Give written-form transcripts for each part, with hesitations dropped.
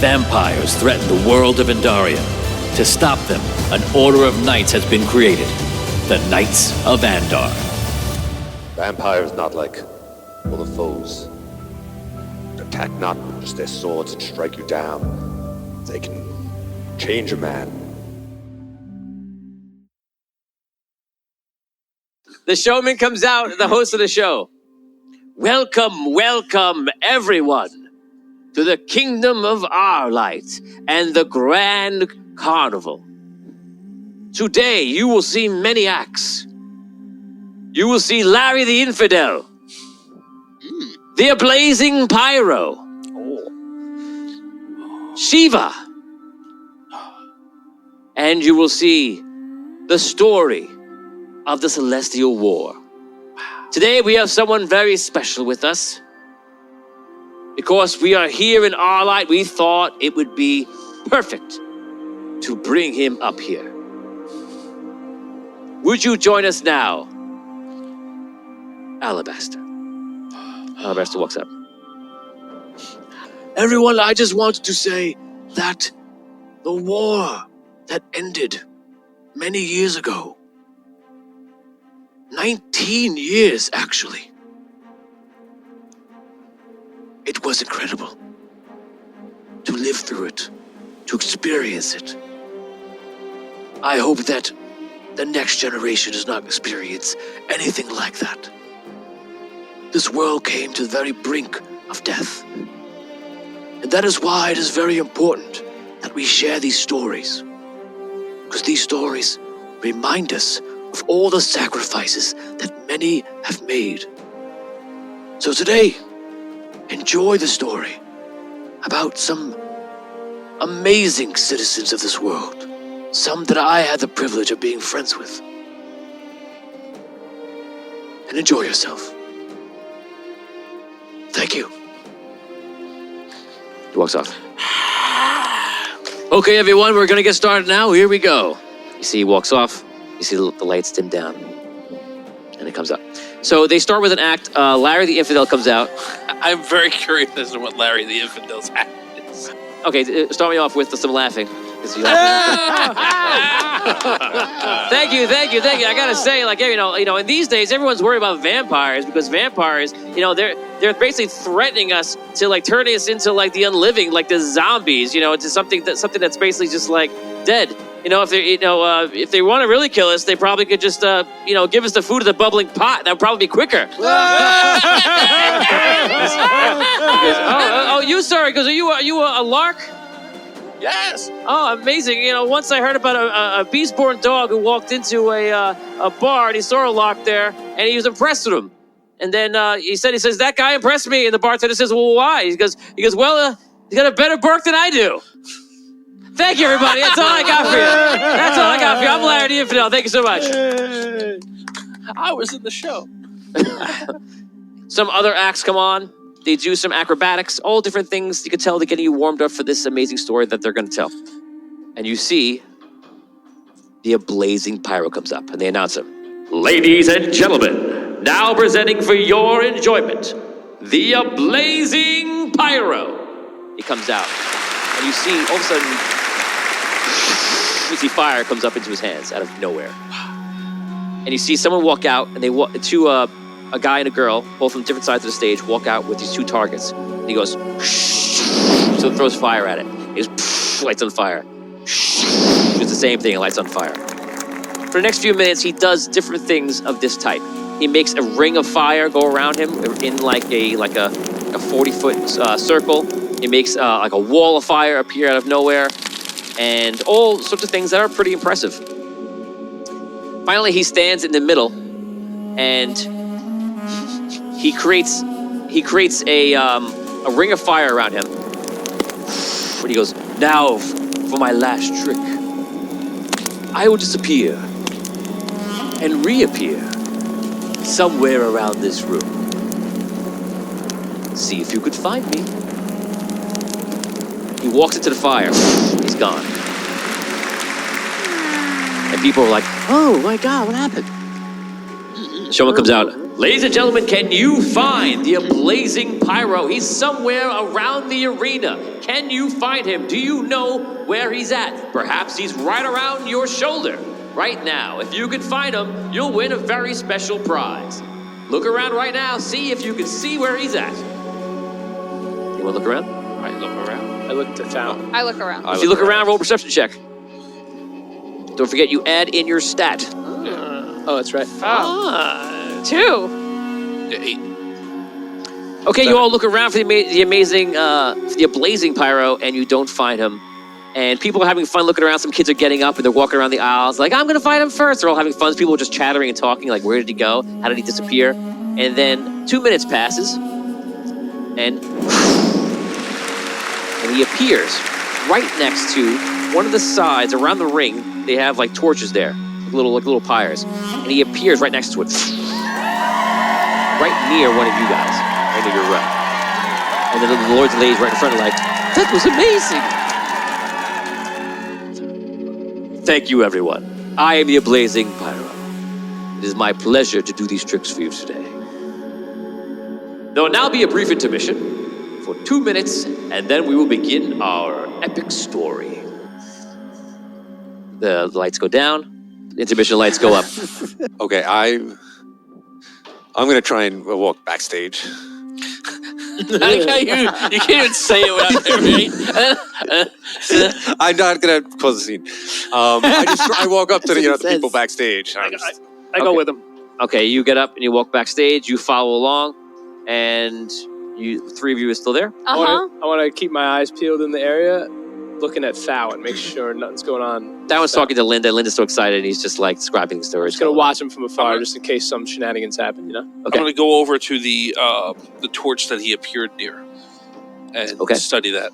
Vampires threaten the world of Andaria. To stop them, an order of knights has been created. The Knights of Andar. Vampires not like other foes. They attack not with just their swords and strike you down. They can change a man. The showman comes out, the host of the show. Welcome, welcome, everyone, to the kingdom of Arlight and the Grand Carnival. Today, you will see many acts. You will see Larry the Infidel, the Ablazing Pyro, Shiva, and you will see the story of the Celestial War. Today, we have someone very special with us. Because we are here in Arlight, we thought it would be perfect to bring him up here. Would you join us now? Alabaster. Alabaster walks up. Everyone, I just wanted to say that the war that ended many years ago, 19 years actually, it was incredible to live through it, to experience it. I hope that the next generation does not experience anything like that. This world came to the very brink of death. And that is why it is very important that we share these stories. Because these stories remind us of all the sacrifices that many have made. So today, enjoy the story about some amazing citizens of this world. Some that I had the privilege of being friends with. And enjoy yourself. Thank you. He walks off. Okay, everyone, we're gonna get started now. Here we go. You see he walks off. You see the lights dim down. And it comes up. So they start with an act. Larry the Infidel comes out. I'm very curious as to what Larry the Infidel's act is. Okay, start me off with some laughing. Thank you. I gotta say, like, you know, in these days, everyone's worried about vampires because vampires, they're basically threatening us to like turning us into like the unliving, like the zombies, into something that's basically just like dead. If they want to really kill us, they probably could just, give us the food of the bubbling pot. That would probably be quicker. You sorry? Because are you a lark? Yes. Oh, amazing! Once I heard about a beast-born dog who walked into a bar and he saw a lark there, and he was impressed with him. And then he says that guy impressed me, and the bartender says, "Well, why?" He goes, well, he's got a better bark than I do. Thank you, everybody. That's all I got for you. I'm Larry the Infidel. Thank you so much. I was in the show. Some other acts come on. They do some acrobatics, all different things. You can tell they're getting you warmed up for this amazing story that they're going to tell. And you see the Ablazing Pyro comes up, and they announce him. Ladies and gentlemen, now presenting for your enjoyment, the Ablazing Pyro. He comes out, and you see, all of a sudden, you see fire comes up into his hands out of nowhere. And you see someone walk out, and they walk to a guy and a girl, both on different sides of the stage, walk out with these two targets. And he goes, so it throws fire at it. He goes, lights on fire. It's the same thing, it lights on fire. For the next few minutes, he does different things of this type. He makes a ring of fire go around him in like a 40-foot circle. He makes like a wall of fire appear out of nowhere, and all sorts of things that are pretty impressive. Finally, he stands in the middle, and he creates a ring of fire around him. When he goes, now for my last trick. I will disappear and reappear somewhere around this room. See if you could find me. He walks into the fire. He's gone. And people are like, oh my God, what happened? Showman comes out. Ladies and gentlemen, can you find the blazing pyro? He's somewhere around the arena. Can you find him? Do you know where he's at? Perhaps he's right around your shoulder right now. If you can find him, you'll win a very special prize. Look around right now. See if you can see where he's at. You want to look around? I look around. I looked at town. I look around. If you look around, roll a perception check. Don't forget, you add in your stat. Oh, that's right. Oh. 2. Yeah, 8. Okay, you all look around for the amazing, the blazing pyro, and you don't find him. And people are having fun looking around. Some kids are getting up and they're walking around the aisles like, I'm going to find him first. They're all having fun. People are just chattering and talking like, where did he go? How did he disappear? And then 2 minutes passes, and he appears right next to one of the sides around the ring. They have like torches there, like little pyres. And he appears right next to it. Right near one of you guys, right near your row. And then the lords and ladies right in front are like, that was amazing. Thank you, everyone. I am the Blazing Pyro. It is my pleasure to do these tricks for you today. There will now be a brief intermission for 2 minutes, and then we will begin our epic story. The lights go down, the intermission lights go up. Okay, I'm gonna try and walk backstage. I like how you can't even say it without right? I'm not gonna cause a scene. I walk up to the people backstage. I go with him. Okay, you get up and you walk backstage, you follow along, and you 3 of you are still there. I want to keep my eyes peeled in the area, looking at Thao and make sure nothing's going on. That was talking to Linda. Linda's so excited, and he's just like describing the story. I'm just gonna watch him from afar, just in case some shenanigans happen. You know. Okay. I'm going to go over to the torch that he appeared near and study that.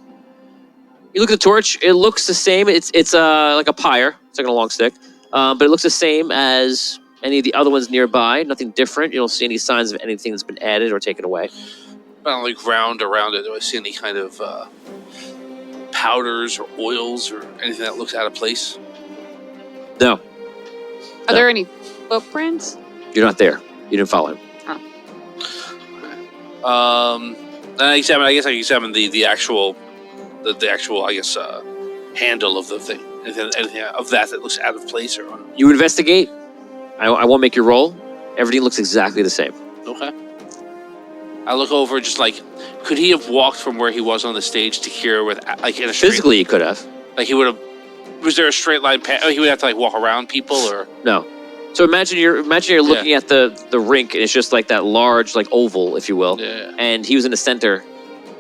You look at the torch. It looks the same. It's like a pyre. It's like a long stick, but it looks the same as any of the other ones nearby. Nothing different. You don't see any signs of anything that's been added or taken away. I don't like round around it. Do I see any kind of powders or oils or anything that looks out of place? No, Are there any footprints? you're not there. You didn't follow him. And I guess I examine the actual I guess handle of the thing. Anything of that looks out of place or You investigate. I won't make you roll. Everything looks exactly the same. okay. I look over, just like, could he have walked from where he was on the stage to here with like in a straight, Physically, you could have. like he would have? Was there a straight line path? Oh, he would have to like walk around people, or No. So imagine you're looking at the rink, and it's just like that large like oval, if you will. yeah. And he was in the center,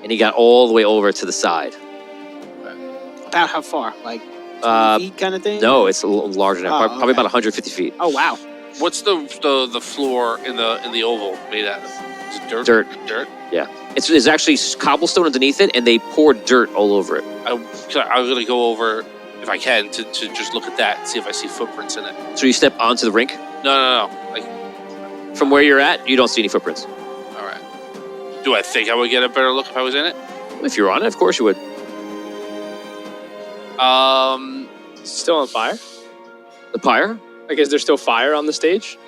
and he got all the way over to the side. About how far? Like 20 feet kind of thing? No, it's a little larger now. Oh, Probably about 150 feet. Oh, wow. What's the floor in the oval made out of? Is it dirt? Dirt. It's actually cobblestone underneath it, and they poured dirt all over it. I'm gonna go over if I can to just look at that and see if I see footprints in it. So you step onto the rink. No. Like, From where you're at, you don't see any footprints. all right. Do I think I would get a better look if I was in it? If you're on it, of course you would. Still on fire? The pyre? Like, is there still fire on the stage?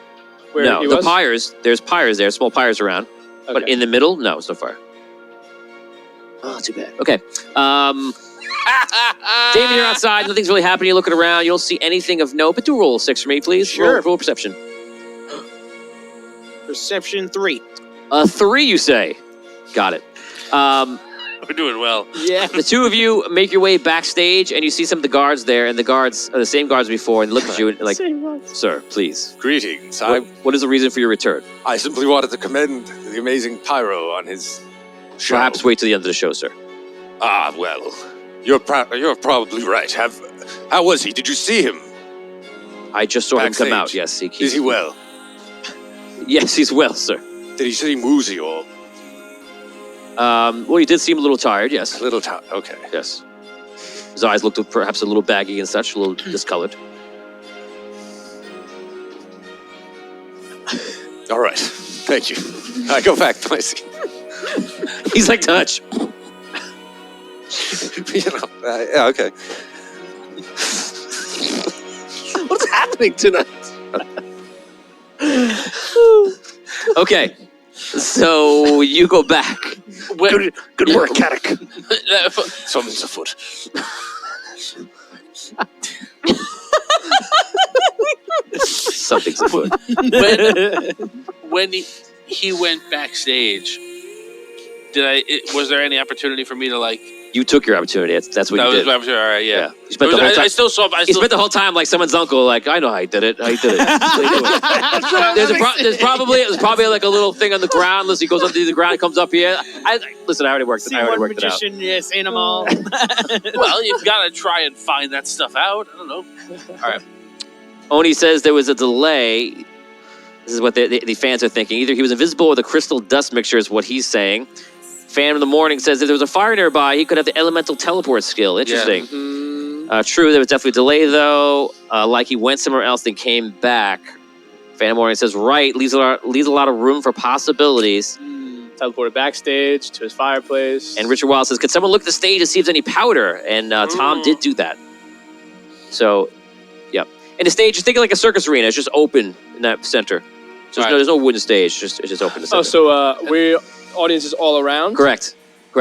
Where No, he the was? pyres. There's pyres there, small pyres around. But Okay. in the middle, no, it's no fire. Oh, too bad. Okay. Damon, you're outside. Nothing's really happening. You're looking around. You don't see anything of note. But do roll 6 for me, please. Sure. Roll perception. Perception 3. 3, you say. Got it. We're doing well. Yeah. The 2 of you make your way backstage, and you see some of the guards there, and the guards are the same guards before, and they look at you and like, sir, please. Greetings. What is the reason for your return? I simply wanted to commend the amazing Pyro on his show. Perhaps wait till the end of the show, sir. Ah, well, you're probably right. How was he? Did you see him? I just saw him come Backstage. out. Yes, Is he well? Yes, he's well, sir. Did he seem woozy or Well, he did seem a little tired. Yes. a little tired? Okay. Yes. His eyes looked perhaps a little baggy and such, a little discolored. All right. Thank you. I go back to my seat. He's like, touch. Yeah, okay. What's happening tonight? Okay, so you go back. When, Good work, Caddick. something's afoot. Something's afoot. When he went backstage, was there any opportunity for me to like? You took your opportunity. That's what That you was did. my opportunity. All right, yeah. You spent the whole time. I still saw. He spent the whole time like someone's uncle. Like, I know how he did it. How he did it. There's probably like a little thing on the ground. Listen, he goes under the ground, comes up here. Listen, I already worked it. See I already one worked it out. magician, yeah, seen them all. Well, you've got to try and find that stuff out. I don't know. All right. Oni says there was a delay. This is what the fans are thinking. Either he was invisible or the crystal dust mixture is what he's saying. Fan in the morning says if there was a fire nearby, he could have the elemental teleport skill. Interesting. Yeah. True, there was definitely a delay though. Like he went somewhere else then came back. Fan in the morning says right, leaves a lot of room for possibilities. Teleported backstage to his fireplace. And Richard Wild says, could someone look at the stage to see if there's any powder? And Tom did do that. So, yep. And the stage, just think of like a circus arena. It's just open in that center. So there's no wooden stage. It's just open. Oh, so we audiences all around? Correct.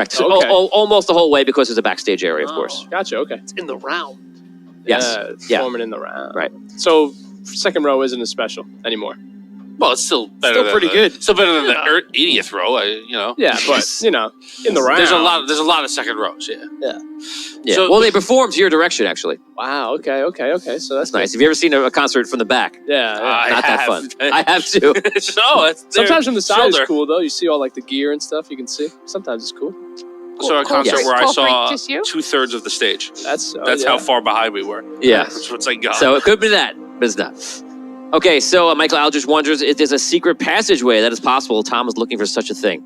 So Okay. almost the whole way because there's a backstage area, of course. Gotcha, okay. It's in the round. Yes. Yeah. Forming in the round. Right. So second row isn't as special anymore. Well, it's still better. Still than pretty good. Still better than the 80th row. Yeah, but, in the round. There's a lot of second rows. Yeah. Yeah. So- Well, they performed to your direction, actually. Wow, okay. So that's Nice. Have you ever seen a concert from the back? Yeah. Not that fun. I have too. Sometimes from the side shoulder. is cool, though. You see all, like, the gear and stuff you can see. Sometimes it's cool. I saw a concert Yes. where I Cool saw freak, just you? 2/3 of the stage. That's How far behind we were. Yeah. That's what's I got. So it could be that, but it's not. Okay, so Michael Aldridge wonders if there's a secret passageway that is possible. Tom is looking for such a thing.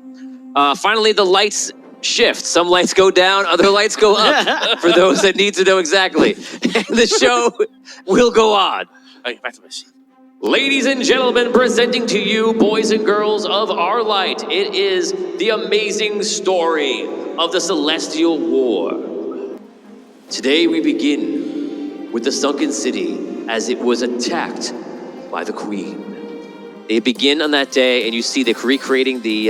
Finally, the lights shift. Some lights go down, other lights go up. For those that need to know exactly. And the show will go on. Okay, back to my seat. Ladies and gentlemen, presenting to you, boys and girls of Arlight, it is the amazing story of the Celestial War. Today we begin with the sunken city as it was attacked by the Queen. They begin on that day, and you see they're recreating the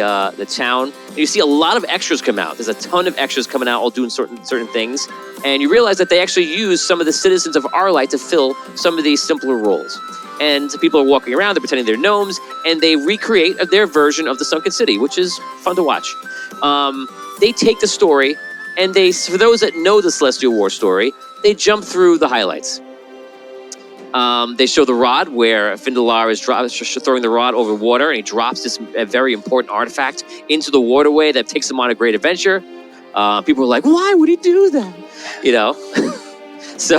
town. And you see a lot of extras come out. There's a ton of extras coming out, all doing certain things. And you realize that they actually use some of the citizens of Arlight to fill some of these simpler roles. And people are walking around, they're pretending they're gnomes, and they recreate their version of the sunken city, which is fun to watch. They take the story, and for those that know the Celestial War story, they jump through the highlights. They show the rod where Findalar is throwing the rod over water, and he drops this very important artifact into the waterway that takes him on a great adventure. People are like, why would he do that? So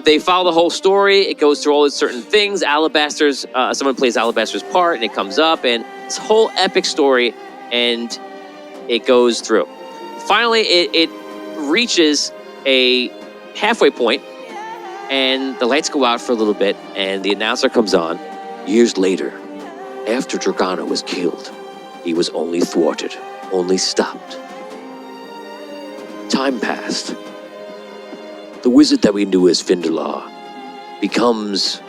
they follow the whole story. It goes through all these certain things. Alabaster's, someone plays Alabaster's part, and it comes up, and this whole epic story, and it goes through. Finally, it reaches a halfway point, and the lights go out for a little bit, and the announcer comes on. Years later, after Dragana was killed, he was only thwarted, only stopped. Time passed. The wizard that we knew as Findalar becomes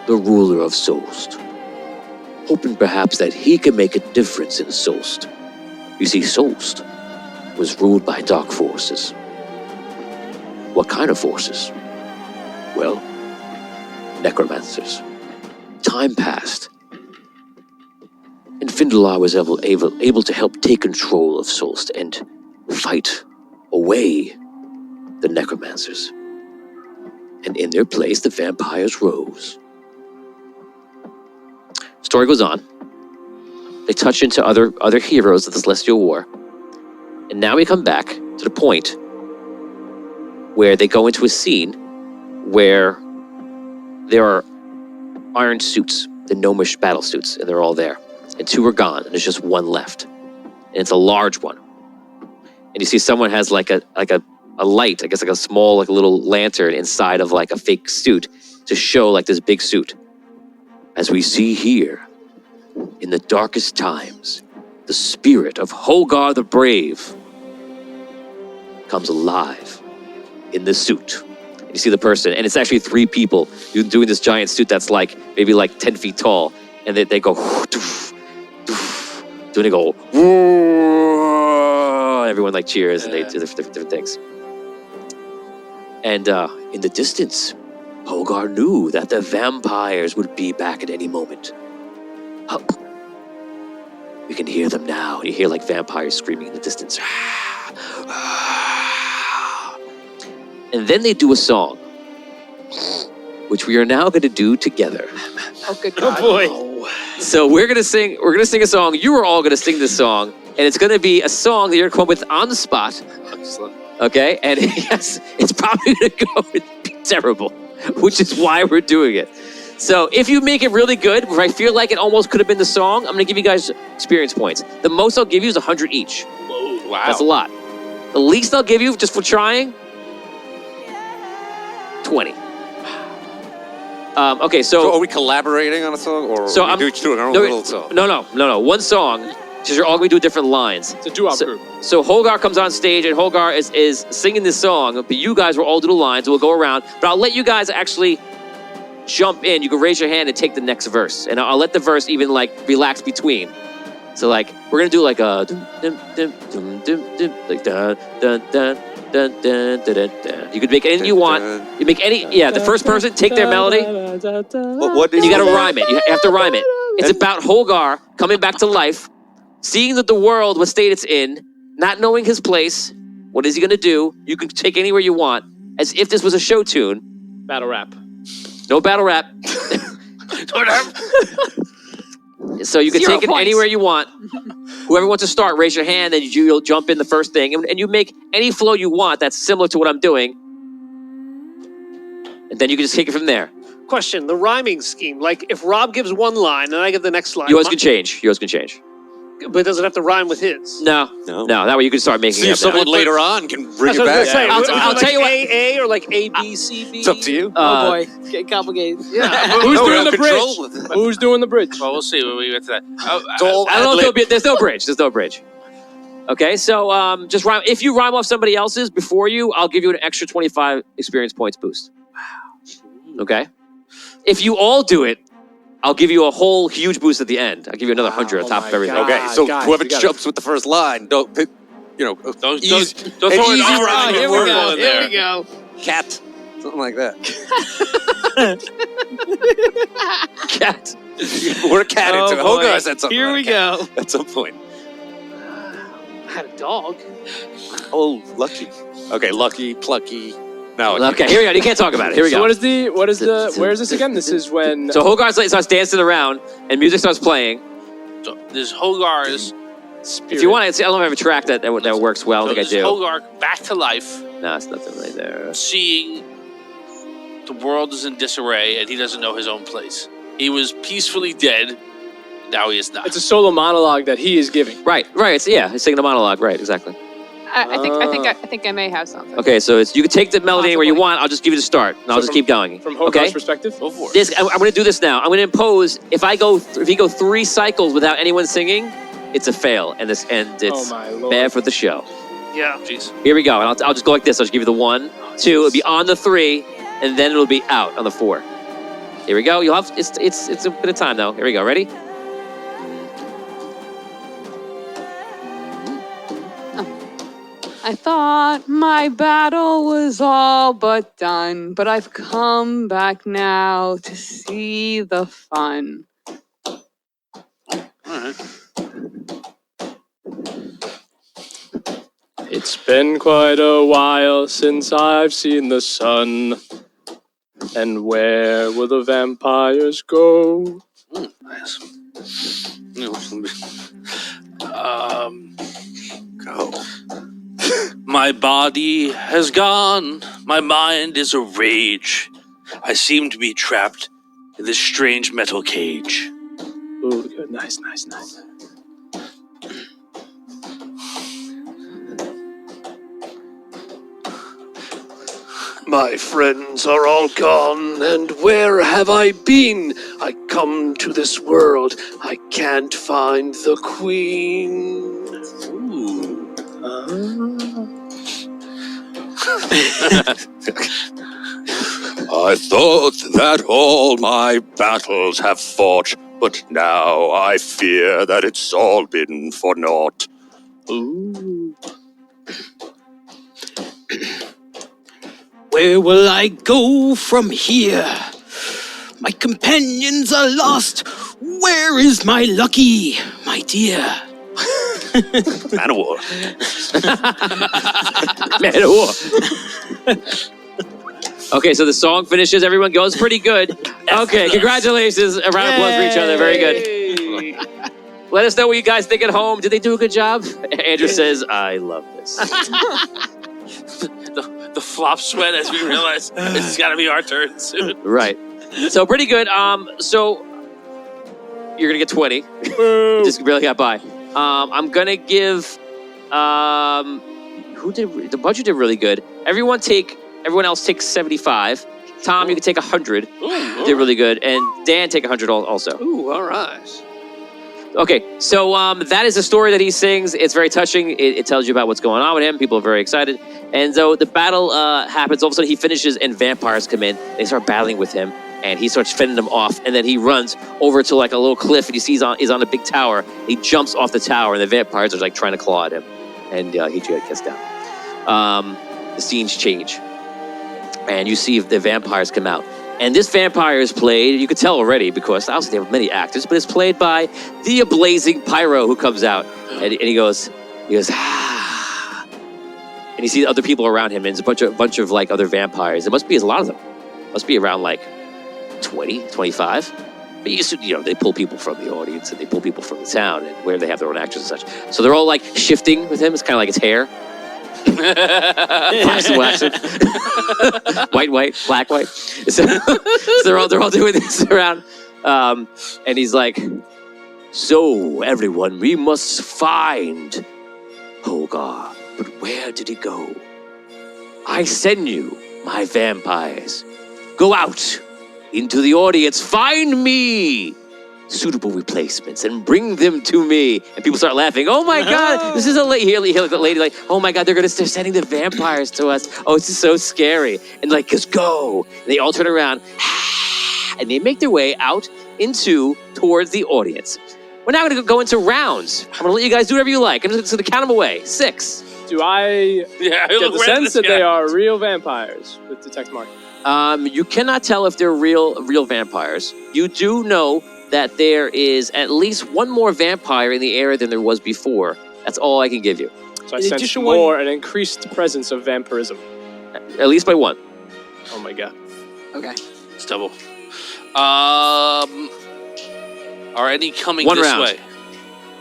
the ruler of Solst, hoping perhaps that he can make a difference in Solst. You see, Solst was ruled by dark forces. What kind of forces? Well, necromancers. Time passed, and Findalar was able to help take control of Solst and fight away the necromancers. And in their place, the vampires rose. Story goes on. They touch into other heroes of the Celestial War. And now we come back to the point where they go into a scene where there are iron suits, the gnomish battle suits, and they're all there. And two are gone, and there's just one left. And it's a large one. And you see someone has like a light, I guess like a small, like a little lantern inside of like a fake suit to show like this big suit. As we see here, in the darkest times, the spirit of Holgar the Brave comes alive in the suit. You see the person, and it's actually 3 people doing this giant suit that's like maybe like 10 feet tall, and they go, doof, doof, and they go, whoa, everyone like cheers, and they do different things. And in the distance, Hogar knew that the vampires would be back at any moment. Oh, we can hear them now. You hear like vampires screaming in the distance. And then they do a song, which we are now going to do together. Oh, good God. Oh boy. So we're gonna sing a song. You are all gonna sing this song, and it's gonna be a song that you're gonna come up with on the spot. Excellent. Okay? And yes, it's probably gonna go and be terrible, which is why we're doing it. So if you make it really good, where I feel like it almost could have been the song, I'm gonna give you guys experience points. The most I'll give you is 100 each. Whoa, wow. That's a lot. The least I'll give you, just for trying, 20. Okay, So are we collaborating on a song, or So are I'm- we each doing our own no, little song? No. One song, because you're all going to do different lines. It's a doo-wop group. So Holgar comes on stage, and Holgar is singing this song, but you guys will all do the lines, we'll go around, but I'll let you guys actually jump in. You can raise your hand and take the next verse, and I'll let the verse even, like, relax between. So, like, we're going to do, like, a like, dun, dun, dun, dun, dun, dun, dun, dun. You could make anything you want. You make any, the first person, take their melody. What did You got to rhyme it. You have to rhyme it. It's about Holgar coming back to life, seeing that the world, what state it's in, not knowing his place. What is he going to do? You can take anywhere you want, as if this was a show tune. Battle rap. No battle rap. So you can 0 take it points. anywhere you want. Whoever wants to start, raise your hand, and you'll jump in the first thing, and you make any flow you want that's similar to what I'm doing, and then you can just take it from there. Question, the rhyming scheme. Like, if Rob gives one line and I give the next line. Yours can change. Yours can change. But it doesn't have to rhyme with his. No. That way you can start making See it if up now. someone later on can bring That's it what I was back. gonna say. I'll Is it tell like you what. A or like A, B, C, B? It's up to you. Oh boy, it's getting complicated. Yeah. Who's No, we doing have the control bridge? with it. Who's doing the bridge? Well, we'll see when we get to that. It's all I don't know if ad-lib. there's no bridge. There's no bridge. Okay, so just rhyme. If you rhyme off somebody else's before you, I'll give you an extra 25 experience points boost. Wow. Okay? If you all do it, I'll give you a whole huge boost at the end. I'll give you another 100 on top of everything. God. Okay, so guys, whoever you gotta- jumps with the first line, don't pick, Don't throw an an easy R-rated word word in there. go. cat, something like that. Cat. We're a cat Oh, into it. boy. Hogar said something. Here about we a cat go. At some point. I had a dog. Oh, lucky. Okay, lucky, plucky. No. Okay, here we go. You can't talk about it. Here we So go. where is this again? This is when So Hogar starts dancing around, and music starts playing. So there's Hogar's. If you want, I don't have a track that works well. I don't think I there's do. Hogar back to life, No, it's nothing right there. seeing the world is in disarray and he doesn't know his own place. He was peacefully dead. Now he is not. it's a solo monologue that he is giving. Right. It's singing a monologue. Right, exactly. I think I may have something. Okay, so you can take the melody anywhere you Possibly. want. I'll just give you the start, and I'll So just from- keep going. From Hogar's Okay. perspective. Go for it. This, I'm going to do this now. I'm going to impose. If you go 3 cycles without anyone singing, it's a fail, and it's Oh my lord. bad for the show. Yeah. Jeez. Here we go, and I'll just go like this. I'll just give you the 1, 2. It'll be on the 3, and then it'll be out on the 4. Here we go. You'll have it's a bit of time though. Here we go. Ready? I thought my battle was all but done, but I've come back now to see the fun. It's been quite a while since I've seen the sun. And where will the vampires go? Nice. Go. My body has gone. My mind is a rage. I seem to be trapped in this strange metal cage. Ooh, good. Nice. My friends are all gone, and where have I been? I come to this world, I can't find the queen. I thought that all my battles have fought, but now I fear that it's all been for naught. Ooh. Where will I go from here? My companions are lost. Where is my Lucky, my dear? Man of war. Man of war. Okay, so the song finishes. Everyone goes pretty good. Okay, congratulations. A round of applause for each other. Very good. Let us know what you guys think at home. Did they do a good job? Andrew says, I love this. The flop sweat as we realize it's got to be our turn soon. Right. So pretty good. So you're gonna get 20. Just barely got by. I'm gonna give. Who did the budget did really good? Everyone else takes 75. Tom, you can take 100. Did really good, and Dan take 100 also. Ooh, all right. Okay, so that is the story that he sings. It's very touching. It tells you about what's going on with him. People are very excited. And so the battle happens. All of a sudden, he finishes, and vampires come in. They start battling with him, and he starts fending them off. And then he runs over to like a little cliff, and he sees he's on a big tower. He jumps off the tower, and the vampires are like trying to claw at him, and he gets down. The scenes change, and you see the vampires come out. And this vampire is played, you could tell already because obviously they have many actors, but it's played by the Blazing Pyro who comes out. And he goes, ah. And you see other people around him, and it's a bunch of like other vampires. There must be a lot of them. Must be around like 20, 25. But they pull people from the audience and they pull people from the town and where they have their own actors and such. So they're all like shifting with him. It's kind of like his hair. Wax. white, black, white. So they're all doing this around, and he's like, "So everyone, we must find Hogar. But where did he go? I send you, my vampires. Go out into the audience, find me suitable replacements and bring them to me." And people start laughing. Oh my God, this is a lady. Here, the lady like, oh my God, they're sending the vampires to us. Oh, it's just so scary. And like, just go. And they all turn around and they make their way out towards the audience. We're now going to go into rounds. I'm going to let you guys do whatever you like. I'm just going to count them away. 6. Do I get the sense that they are real vampires with detect mark? You cannot tell if they're real vampires. You do know that there is at least one more vampire in the area than there was before. That's all I can give you. So I sense more an increased presence of vampirism. At least by one. Oh my God. Okay. It's double. Are any coming One this round. way?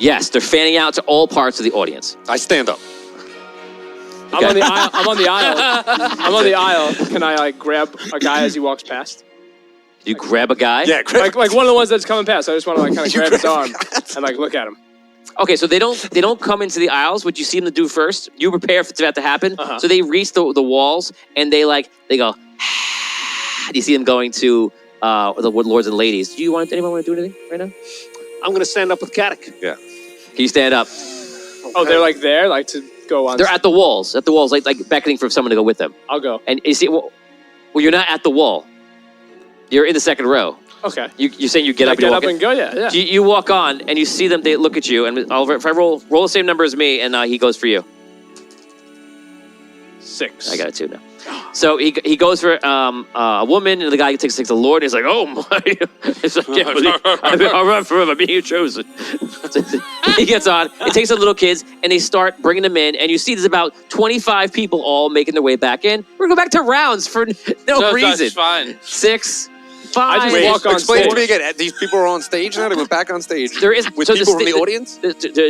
Yes, they're fanning out to all parts of the audience. I stand up. I'm on the aisle. I'm on the aisle. Can I like grab a guy as he walks past? You grab a guy? Yeah, Like one of the ones that's coming past. I just want to like kind of grab his arm and like look at him. Okay, so they don't come into the aisles. What you see them to do first, you prepare for it's about to happen. So they reach the walls and they go. You see them going to the lords and ladies. Anyone want to do anything right now? I'm going to stand up with Katic. Yeah. Can you stand up? Oh, they're like there, like to go on. They're at the walls, like beckoning for someone to go with them. I'll go. And you see, well, you're not at the wall. You're in the second row. Okay. You're saying you get up. Get up and go. Yeah. You walk on and you see them. They look at you, and if I roll the same number as me, and he goes for you. 6. I got it too now. So he goes for a woman, and the guy takes the Lord. And he's like, "Oh my!" It's like, I'll run forever, being chosen. He gets on. It takes the little kids, and they start bringing them in. And you see, there's about 25 people all making their way back in. We're going back to rounds for no reason. That's fine. 6, 5. I just walk on Explain stage. to me again. These people are on stage now. They went back on stage. There is with so people from the audience.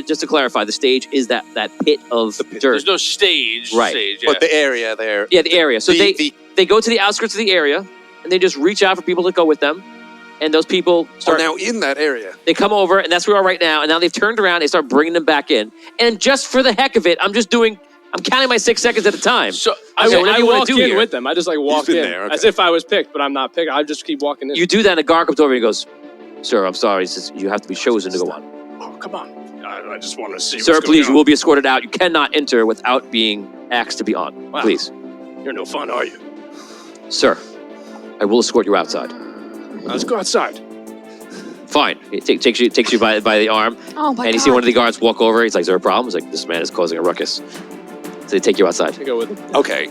Just to clarify, the stage is that pit of dirt. There's no stage. Right. Stage, yeah. But the area there. Yeah, the area. So The- they go to the outskirts of the area, and they just reach out for people to go with them. And those people Are start. now in that area. They come over, and that's where we are right now. And now they've turned around. They start bringing them back in. And just for the heck of it, I'm counting my 6 seconds at a time. So I whatever you want walk to do in here. with them. I just like walk been in there, okay. as if I was picked, but I'm not picked. I just keep walking in. You do that, and a guard comes over and he goes, "Sir, I'm sorry. He says, you have to be chosen to go on. Oh, come on. I just want to see. Sir, what's please, going you will be escorted out. You cannot enter without being asked to be on. Wow. Please. on. You're no fun, are you? Sir, I will escort you outside. Let's go outside. Fine. He takes you by the arm. Oh my And you see one of the guards walk over. He's like, is there a problem? He's like, this man is causing a ruckus. So they take you outside. I go with him. Okay.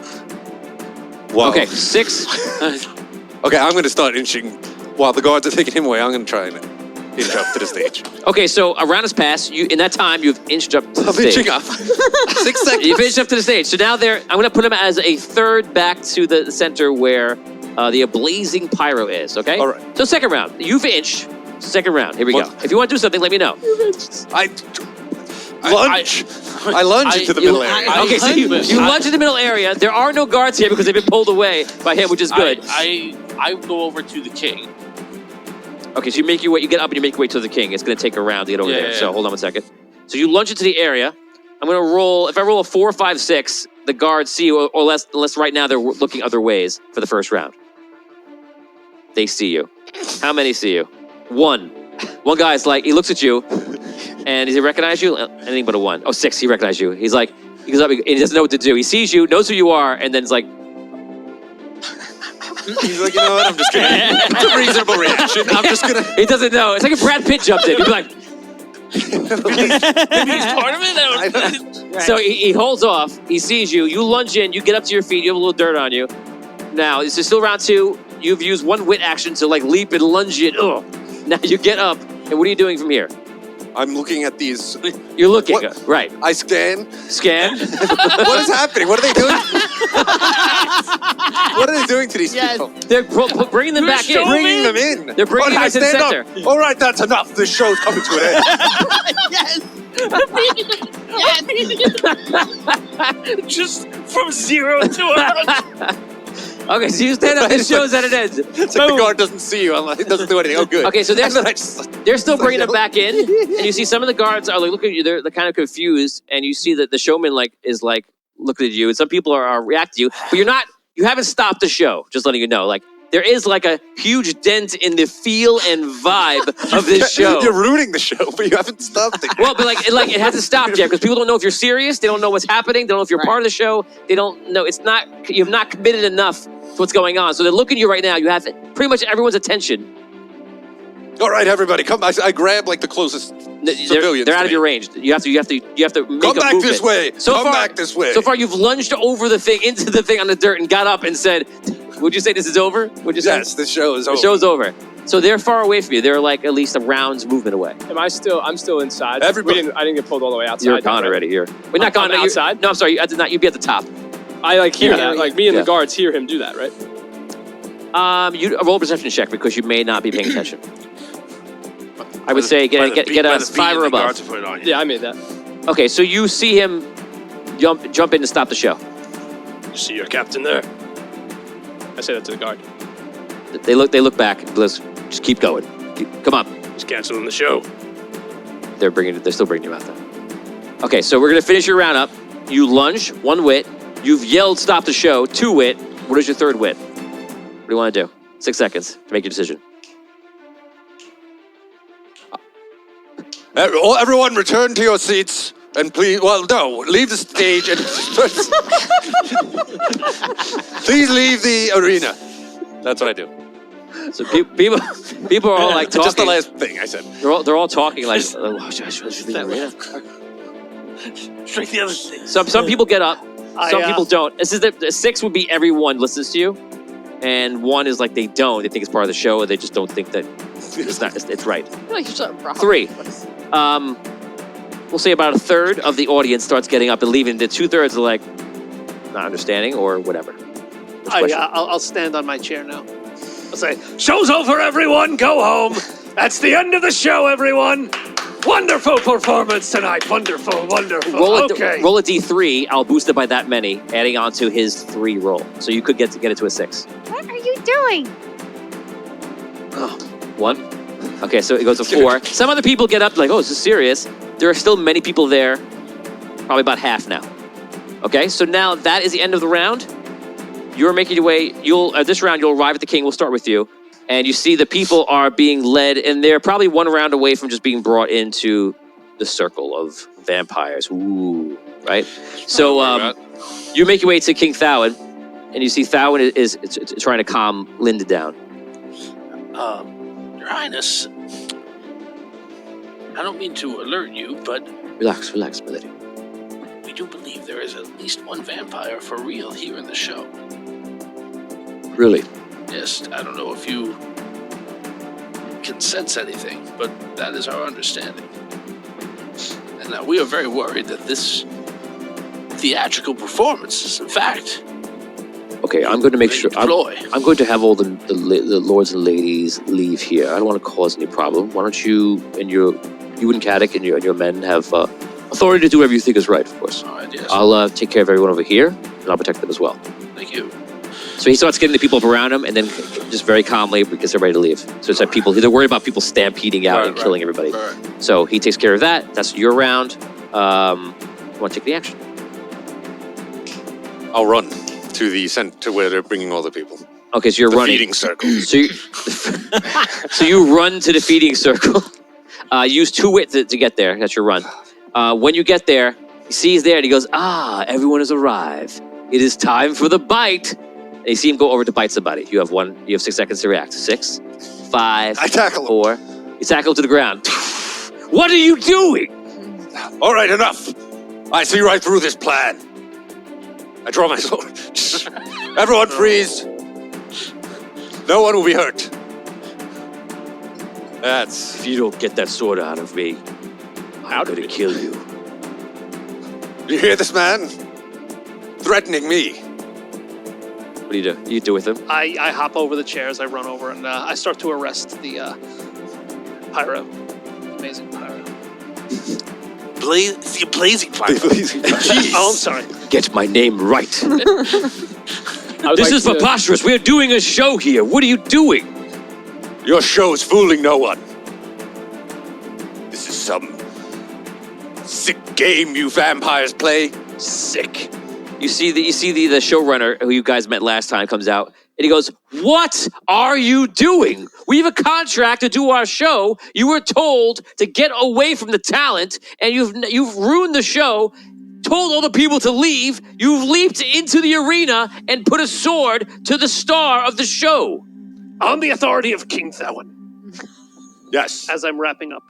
Well, Okay, 6. Okay, I'm going to start inching. While the guards are taking him away, I'm going to try and inch up to the stage. Okay, so a round has passed. In that time, you've inched up to the I'm stage. inching up. 6 seconds. You've inched up to the stage. So now I'm going to put him as a third back to the center where the blazing pyro is, okay? All right. So second round. You've inched. Second round. Here we What? go. If you want to do something, let me know. I lunge into the middle area. Okay, so you lunge in the middle area. There are no guards here because they've been pulled away by him, which is good. I go over to the king. Okay, so you make your way. You get up and you make your way to the king. It's going to take a round to get over there. Yeah. So hold on 1 second. So you lunge into the area. I'm going to roll. If I roll a 4, 5, 6, the guards see you, or unless right now they're looking other ways for the first round. They see you. How many see you? 1. One guy's like, he looks at you, and does he recognize you? Anything but a 1. Oh, 6, he recognizes you. He's like, he goes up, and he doesn't know what to do. He sees you, knows who you are, and then it's like, He's like, you know what? I'm just going to... It's a reasonable reaction. I'm just going to... he doesn't know. It's like if Brad Pitt jumped in. He'd be like, Maybe he's part of it. so he holds off. He sees you. You lunge in. You get up to your feet. You have a little dirt on you. Now, this is still round 2. You've used 1 wit action to like leap and lunge in. Ugh. Now you get up, and what are you doing from here? I'm looking at these... You're looking. What? Right. I scan. Scan. What is happening? What are they doing? What are they doing to these people? They're bringing them back in. Bringing them in. They're bringing you I back to the stand center. up. All right, that's enough. This show's coming to an end. Just from 0 to 100. Okay, so you stand up. This show's at an end. It's like the guard doesn't see you. It doesn't do anything. Oh, good. Okay, so they're And then I just- still bringing them back in, and you see some of the guards are like looking at you. They're kind of confused, and you see that the showman is looking at you, and some people are reacting to you, but you're not. You haven't stopped the show. Just letting you know, there is like a huge dent in the feel and vibe of this show. You're ruining the show, but you haven't stopped it. Well, but it hasn't stopped yet because people don't know if you're serious. They don't know what's happening. They don't know if you're part of the show. They don't know. It's not. You've not committed enough to what's going on. So they're looking at you right now. You have pretty much everyone's attention. All right, everybody, come. I grab the closest civilians. They're out to of your your range. You have to make Come a back movement. this way. So Come far, back this way. So far, you've lunged over the thing into the thing on the dirt and got up and said, "Would you say this is over? Would you say Yes, this show is over. the show's over?" So they're far away from you. They're like at least a round's movement away. I'm still inside. Everybody- I didn't get pulled all the way outside. You're gone already here. We're not gone. I'm outside? No, I'm sorry. I did not. You'd be at the top. I hear Yeah, that. yeah. Me and Yeah. the guards hear him do that, right? You roll a perception check because you may not be paying attention. I would say get a 5 or above. Yeah, I made that. Okay, so you see him jump in to stop the show. You see your captain there? I say that to the guard. They look back. Let's just keep going. Come on. He's canceling the show. They're still bringing you out though. Okay, so we're gonna finish your round up. You lunge, 1 wit. You've yelled stop the show, 2 wit. What is your 3rd wit? What do you want to do? 6 seconds to make your decision. Everyone, return to your seats. And please, leave the stage and please leave the arena. That's what I do. So people are all like talking. Just the last thing I said. They're all talking like. Strike the other thing. Some people get up. Some I, people don't. This is the 6 would be everyone listens to you, and 1 is like they don't. They think it's part of the show, and they just don't think that it's not. It's right. Like, shut up, bro. 3. We'll say about a third of the audience starts getting up and leaving. The 2/3 are like not understanding or whatever. Which question? I'll stand on my chair now. I'll say, show's over, everyone. Go home. That's the end of the show, everyone. Wonderful performance tonight. Wonderful, wonderful. Okay. Roll a D3. I'll boost it by that many, adding on to his 3 roll. So you could get it to a 6. What are you doing? 1. Okay, so it goes to 4. Some other people get up like, oh, this is serious. There are still many people there. Probably about half now. Okay, so now that is the end of the round. You're making your way. This round, you'll arrive at the king. We'll start with you. And you see the people are being led, and they're probably 1 round away from just being brought into the circle of vampires. Ooh, right? So you make your way to King Thawen, and you see Thawen is trying to calm Linda down. Your Highness, I don't mean to alert you, but Relax, my lady. we do believe there is at least one vampire for real here in the show. Really? Yes, I don't know if you can sense anything, but that is our understanding. And we are very worried that this theatrical performance is, in fact, Okay, I'm going to make sure. I'm deploy. going to have all the lords and ladies leave here. I don't want to cause any problem. Why don't you and you and Caddick and your men have authority to do whatever you think is right, of course. All right, yes. I'll take care of everyone over here, and I'll protect them as well. Thank you. So he starts getting the people up around him, and then just very calmly gets everybody to leave. So it's like people, they're worried about people stampeding out and killing everybody. Right. So he takes care of that. That's your round. You want to take the action? I'll run to the center where they're bringing all the people. Okay, so you're The running. feeding circle. So you run to the feeding circle. Use 2 wit to get there. That's your run. When you get there, he sees there and he goes, everyone has arrived. It is time for the bite. And you see him go over to bite somebody. You have 6 seconds to react. 6, 5, I tackle him. 4. You tackle him to the ground. What are you doing? All right, enough. I see right through this plan. I draw my sword. Everyone freeze. No one will be hurt. That's... If you don't get that sword out of me, I'm going to kill you. You hear this man? Threatening me. What do you do? You do with him? I hop over the chairs, I run over, and I start to arrest the pyro. Amazing pyro. The blazing fire. Oh, I'm sorry. Get my name right. I This is preposterous. We're doing a show here. What are you doing? Your show is fooling no one. This is some sick game you vampires play. Sick. You see the showrunner who you guys met last time comes out and he goes, "What are you doing? We have a contract to do our show. You were told to get away from the talent, and you've ruined the show. Told all the people to leave. You've leaped into the arena and put a sword to the star of the show." On the authority of King Thawen. Yes. As I'm wrapping up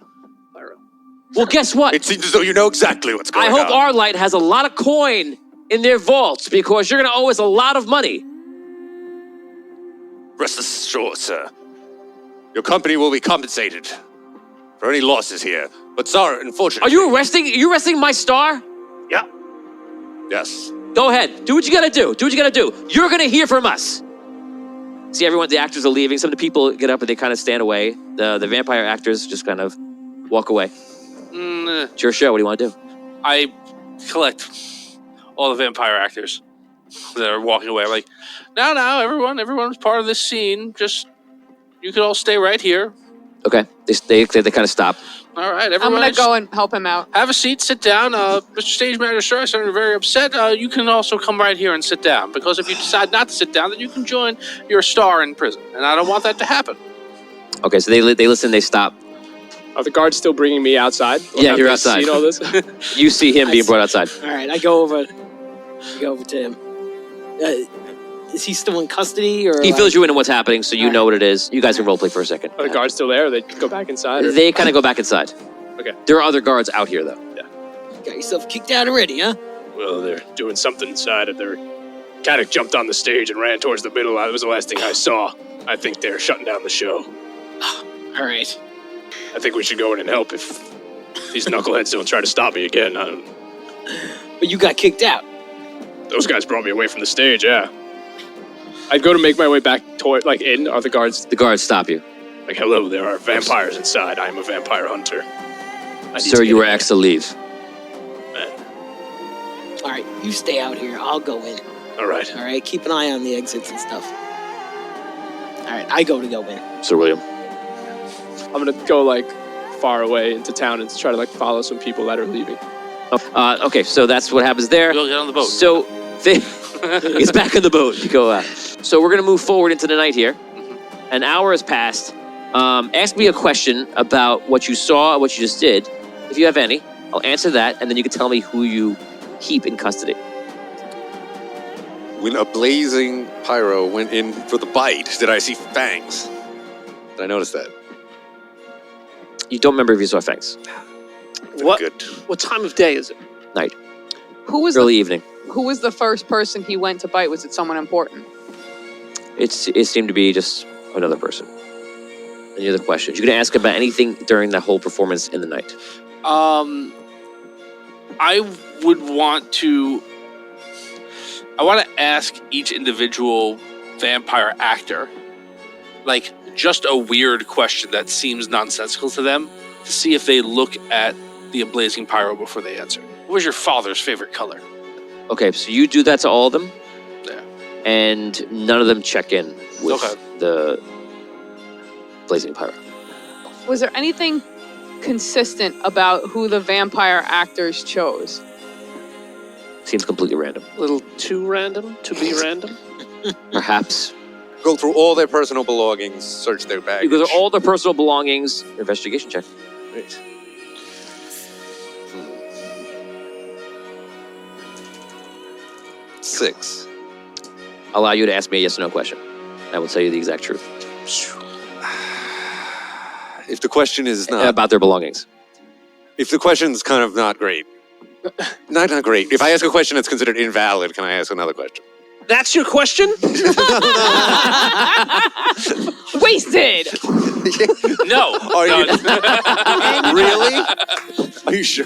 pyro. Well, guess what? It seems as though you know exactly what's going I on. hope Arlight has a lot of coin in their vaults because you're going to owe us a lot of money. Rest assured, sir. Your company will be compensated for any losses here. But, sir, unfortunately... Are you arresting my star? Yeah. Yes. Go ahead. Do what you gotta do. Do what you gotta do. You're gonna hear from us. See, everyone, the actors are leaving. Some of the people get up and they kind of stand away. The vampire actors just kind of walk away. It's your show. What do you want to do? I collect all the vampire actors that are walking away. I'm like, now, everyone's part of this scene. Just, you could all stay right here. Okay. They kind of stop. All right, I'm everyone. gonna go and help him out. Have a seat, sit down. Mr. Stage Manager, sir, I sound very upset. You can also come right here and sit down, because if you decide not to sit down, then you can join your star in prison, and I don't want that to happen. Okay, so they listen, they stop. Are the guards still bringing me outside? Yeah, Have you're they outside. seen all this? You see him being brought outside. All right, I go over to him. Is he still in custody, or He fills you in on what's happening, so you know what it is. You guys can roleplay for a second. Are the guards still there? Or they go back inside? Or? They kind of go back inside. Okay. There are other guards out here, though. got yourself kicked out already, huh? Well, they're doing something inside of their... Caddick jumped on the stage and ran towards the middle. That was the last thing I saw. I think they're shutting down the show. All right. I think we should go in and help if these knuckleheads don't try to stop me again. But you got kicked out. Those guys brought me away from the stage, yeah. I'd go to make my way back toward, in. Are the guards... The guards stop you. Like, hello, there are vampires inside. I am a vampire hunter. Sir, you were asked to leave. All right, you stay out here. I'll go in. All right. All right, keep an eye on the exits and stuff. All right, I go in. Sir William. I'm gonna go, far away into town and try to, follow some people that are leaving. Okay, so that's what happens there. We'll get on the boat. So, he's back on the boat. You go out. So we're going to move forward into the night here. An hour has passed. Ask me a question about what you saw, what you just did. If you have any, I'll answer that, and then you can tell me who you keep in custody. when a blazing pyro went in for the bite, did I see fangs? Did I notice that? You don't remember if you saw fangs. What? Good. What time of day is it? Night. Who was Early evening. who was the first person he went to bite? Was it someone important? It seemed to be just another person. Any other questions? You can ask about anything during that whole performance in the night. I would want to. I want to ask each individual vampire actor, like, just a weird question that seems nonsensical to them, to see if they look at the blazing pyro before they answer. What was your father's favorite color? Okay, so you do that to all of them, Yeah. and none of them check in with Okay. the blazing pyro. Was there anything consistent about who the vampire actors chose? Seems completely random. A little too random to be random? Perhaps. Go through all their personal belongings, search their baggage. You go through all their personal belongings. Investigation check. Right. 6. I'll allow you to ask me a yes or no question. I will tell you the exact truth If the question is not, about their belongings. if the question's kind of not great, not great. If I ask a question that's considered invalid, can I ask another question? That's your question? Wasted. No. Are you No. really? Are you sure?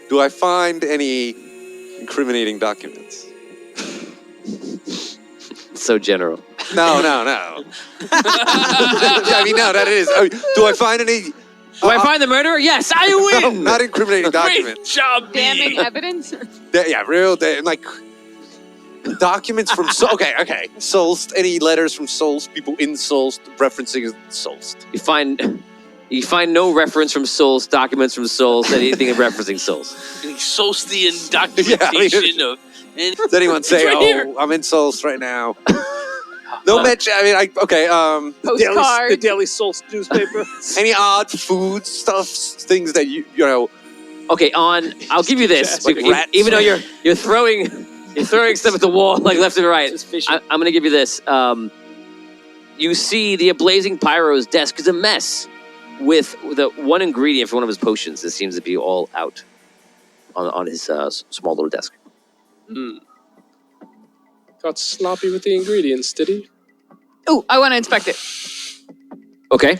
Do I find any incriminating documents? So general. No. I mean, no, that is. Do I find any? Do I find the murderer? Yes, I No, win! not incriminating Great documents. job, Damning me. evidence? Yeah, real, like documents from. Okay. Solst. Any letters from Solst? People in Solst referencing Solst. You find no reference from Souls, documents from Souls, anything referencing Souls. Solstian documentation of. And Does anyone say, right here. I'm in Solst right now"? No mention. I mean, okay. Postcard. The Daily Soul newspaper. Any odd food stuff, things that you know. Okay, I'll give you this. Like rats. Even though you're throwing stuff at the wall like left and right. I'm gonna give you this. You see the blazing pyro's desk is a mess with the one ingredient for one of his potions. It seems to be all out on his small little desk. Got sloppy with the ingredients, did he? Oh, I want to inspect it. Okay,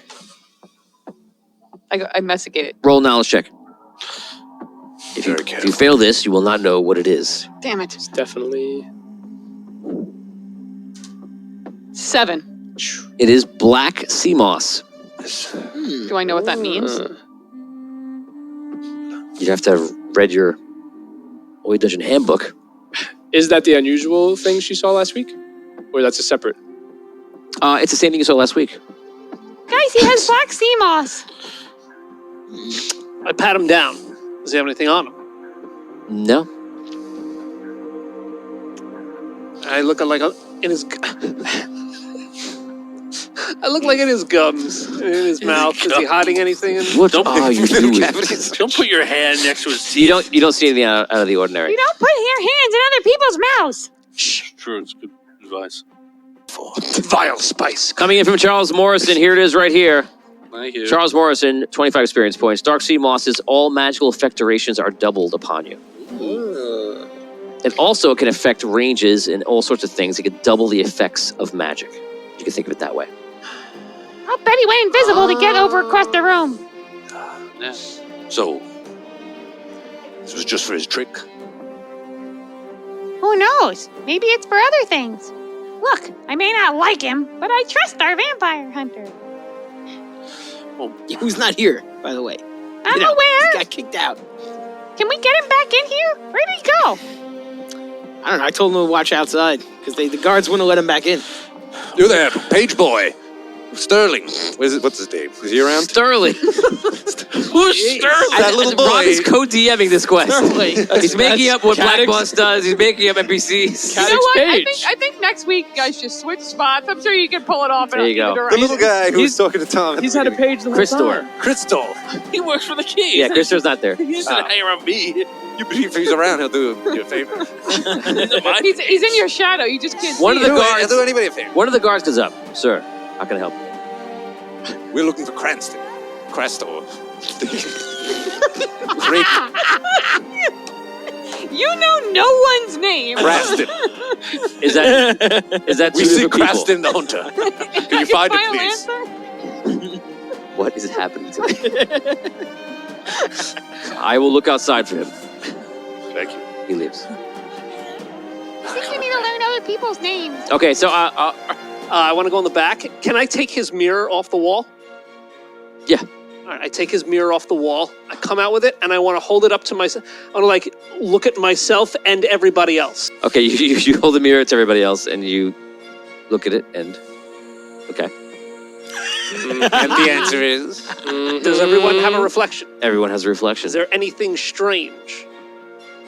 I investigate it. roll knowledge check. If Very you careful. fail this, you will not know what it is. Damn it. It's definitely 7. It is black sea moss. Do I know what that means? You'd have to have read your Old Dungeon handbook. Is that the unusual thing she saw last week? Or that's a separate? It's the same thing you saw last week. Guys, he has black sea moss. I pat him down. Does he have anything on him? No. I look like in his. I look like in his gums, in his mouth. Is he hiding anything? What Don't are you doing? Don't put your hand next to his teeth. You don't see anything out of the ordinary. You don't put your hands in other people's mouths. True, it's good advice. Vile spice. Coming in from Charles Morrison, here it is right here. Thank you. Charles Morrison, 25 experience points. Dark Sea Mosses, all magical effect durations are doubled upon you. It also can affect ranges and all sorts of things. It can double the effects of magic. You can think of it that way. I'll bet he went invisible to get over across the room. Yeah. So, this was just for his trick. Who knows? Maybe it's for other things. Look, I may not like him, but I trust our vampire hunter. Who's not here, by the way? I'm Get out. aware. He got kicked out. Can we get him back in here? Where'd he go? I don't know. I told him to watch outside because the guards wouldn't let him back in. You there, page boy. Sterling. What's his name? Is he around? Sterling. Who's Sterling? That little boy. Rob is co-DMing this quest. He's making up what Black Cadix. Boss does. He's making up NPCs. You know what? Page. I think next week you guys just switch spots. I'm sure you can pull it off. There you go. The little guy who was talking to Tom. He's had a page the whole Christor. time. Crystal. He works for the king. Yeah, Christor's not there. He doesn't hang around me. If he's around, he'll do you a favor. He's in your shadow. You just can't One see of the him. I'll guards. do anybody a favor. One of the guards comes up. Sir, how can I help? We're looking for Cranston. Crestor. Great You know no one's name. Cranston. Is that We two see different people? Cranston the hunter. Can you find it, please? Final answer? What is happening to me? I will look outside for him. Thank you. He leaves. I think you need to learn other people's names. Okay, so I want to go in the back. Can I take his mirror off the wall? Yeah. All right, I take his mirror off the wall. I come out with it, and I want to hold it up to myself. I want to look at myself and everybody else. okay, you hold the mirror to everybody else, and you look at it, and okay, And the answer is? Does everyone have a reflection? everyone has a reflection. Is there anything strange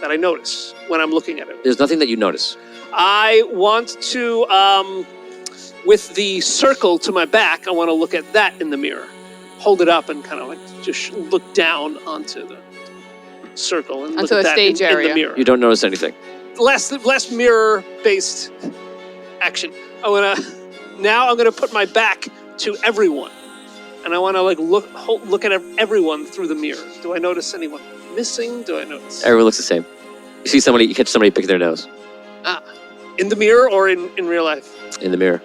that I notice when I'm looking at it? There's nothing that you notice. I want to, with the circle to my back, I want to look at that in the mirror. Hold it up and kind of just look down onto the circle and Onto look the at that stage in area. the mirror. You don't notice anything. Less mirror-based action. Now I'm gonna put my back to everyone, and I want to look at everyone through the mirror. Do I notice anyone missing? Do I notice Everyone looks the same. You catch somebody picking their nose in the mirror or in real life? in the mirror.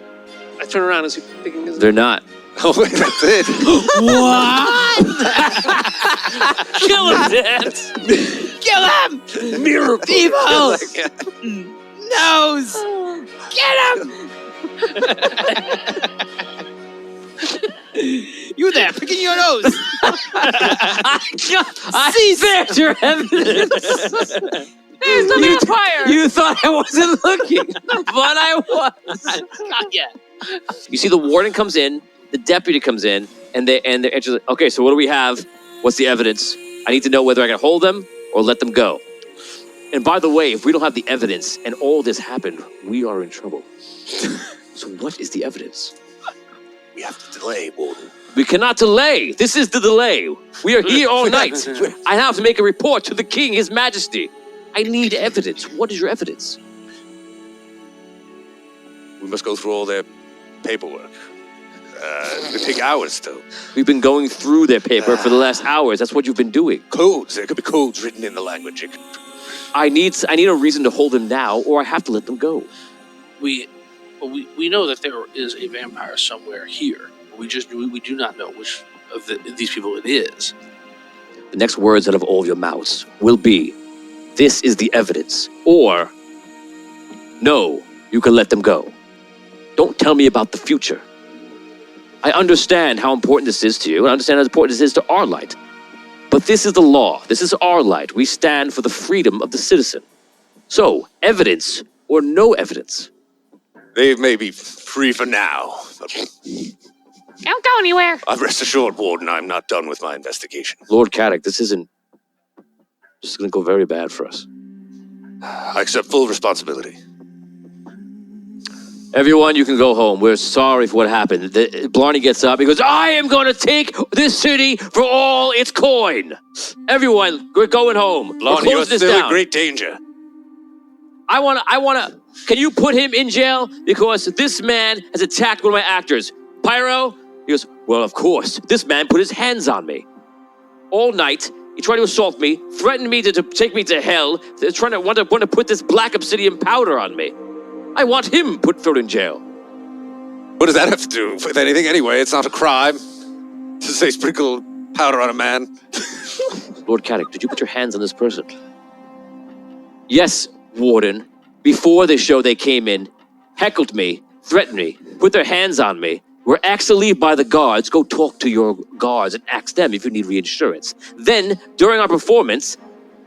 I turn around. Is he picking his? They're not. Oh, wait, that's it. Kill him, Dad. Kill him! mirror. Evil! Nose! Get him! You there, picking your nose! I there's your evidence. There's the vampire. You thought I wasn't looking, but I was. Not yet. You see, the warden comes in, the deputy comes in, and they're like, okay, so what do we have? What's the evidence? I need to know whether I can hold them or let them go. And by the way, if we don't have the evidence and all this happened, we are in trouble. So what is the evidence? We have to delay, Warden. We cannot delay. This is the delay. We are here all night. I have to make a report to the king, his majesty. I need evidence. What is your evidence? We must go through all their paperwork. It take hours still. We've been going through their paper for the last hours. That's what you've been doing. Codes. There could be codes written in the language. I need a reason to hold them now, or I have to let them go. We know that there is a vampire somewhere here. We do not know which of these people it is. The next words out of all of your mouths will be, "This is the evidence," or "No, you can let them go." Don't tell me about the future. I understand how important this is to you, and I understand how important this is to Arlight. But this is the law. This is Arlight. We stand for the freedom of the citizen. So, evidence or no evidence? They may be free for now, but Don't go anywhere. rest assured, Warden, I'm not done with my investigation. Lord Caddick, this is going to go very bad for us. I accept full responsibility. Everyone, you can go home. We're sorry for what happened. Blarney gets up. He goes, I am going to take this city for all its coin. Everyone, we're going home. We're Blarney, you're closing this still in down. great danger. I want to, can you put him in jail? Because this man has attacked one of my actors. Pyro? He goes, well, of course. This man put his hands on me. All night, he tried to assault me, threatened me to take me to hell. They're want to put this black obsidian powder on me. I want him thrown in jail. What does that have to do with anything anyway? It's not a crime to say sprinkle powder on a man. Lord Caddick, did you put your hands on this person? Yes, Warden. Before the show, they came in, heckled me, threatened me, put their hands on me. We're asked to leave by the guards. Go talk to your guards and ask them if you need reinsurance. Then, during our performance,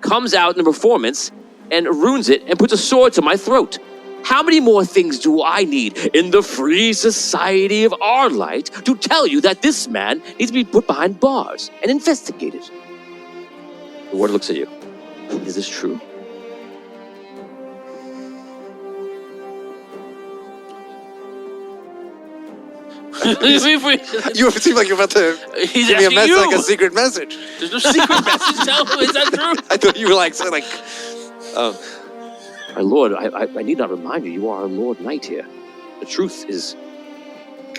comes out in the performance and ruins it and puts a sword to my throat. How many more things do I need in the free society of Arlight to tell you that this man needs to be put behind bars and investigated? The warden looks at you. Is this true? You seem like you're about to He's give me a asking message, you. like a secret message. There's no secret message. Tell him, is that true? I thought you were like, oh, My lord, I need not remind you, you are a lord knight here. The truth is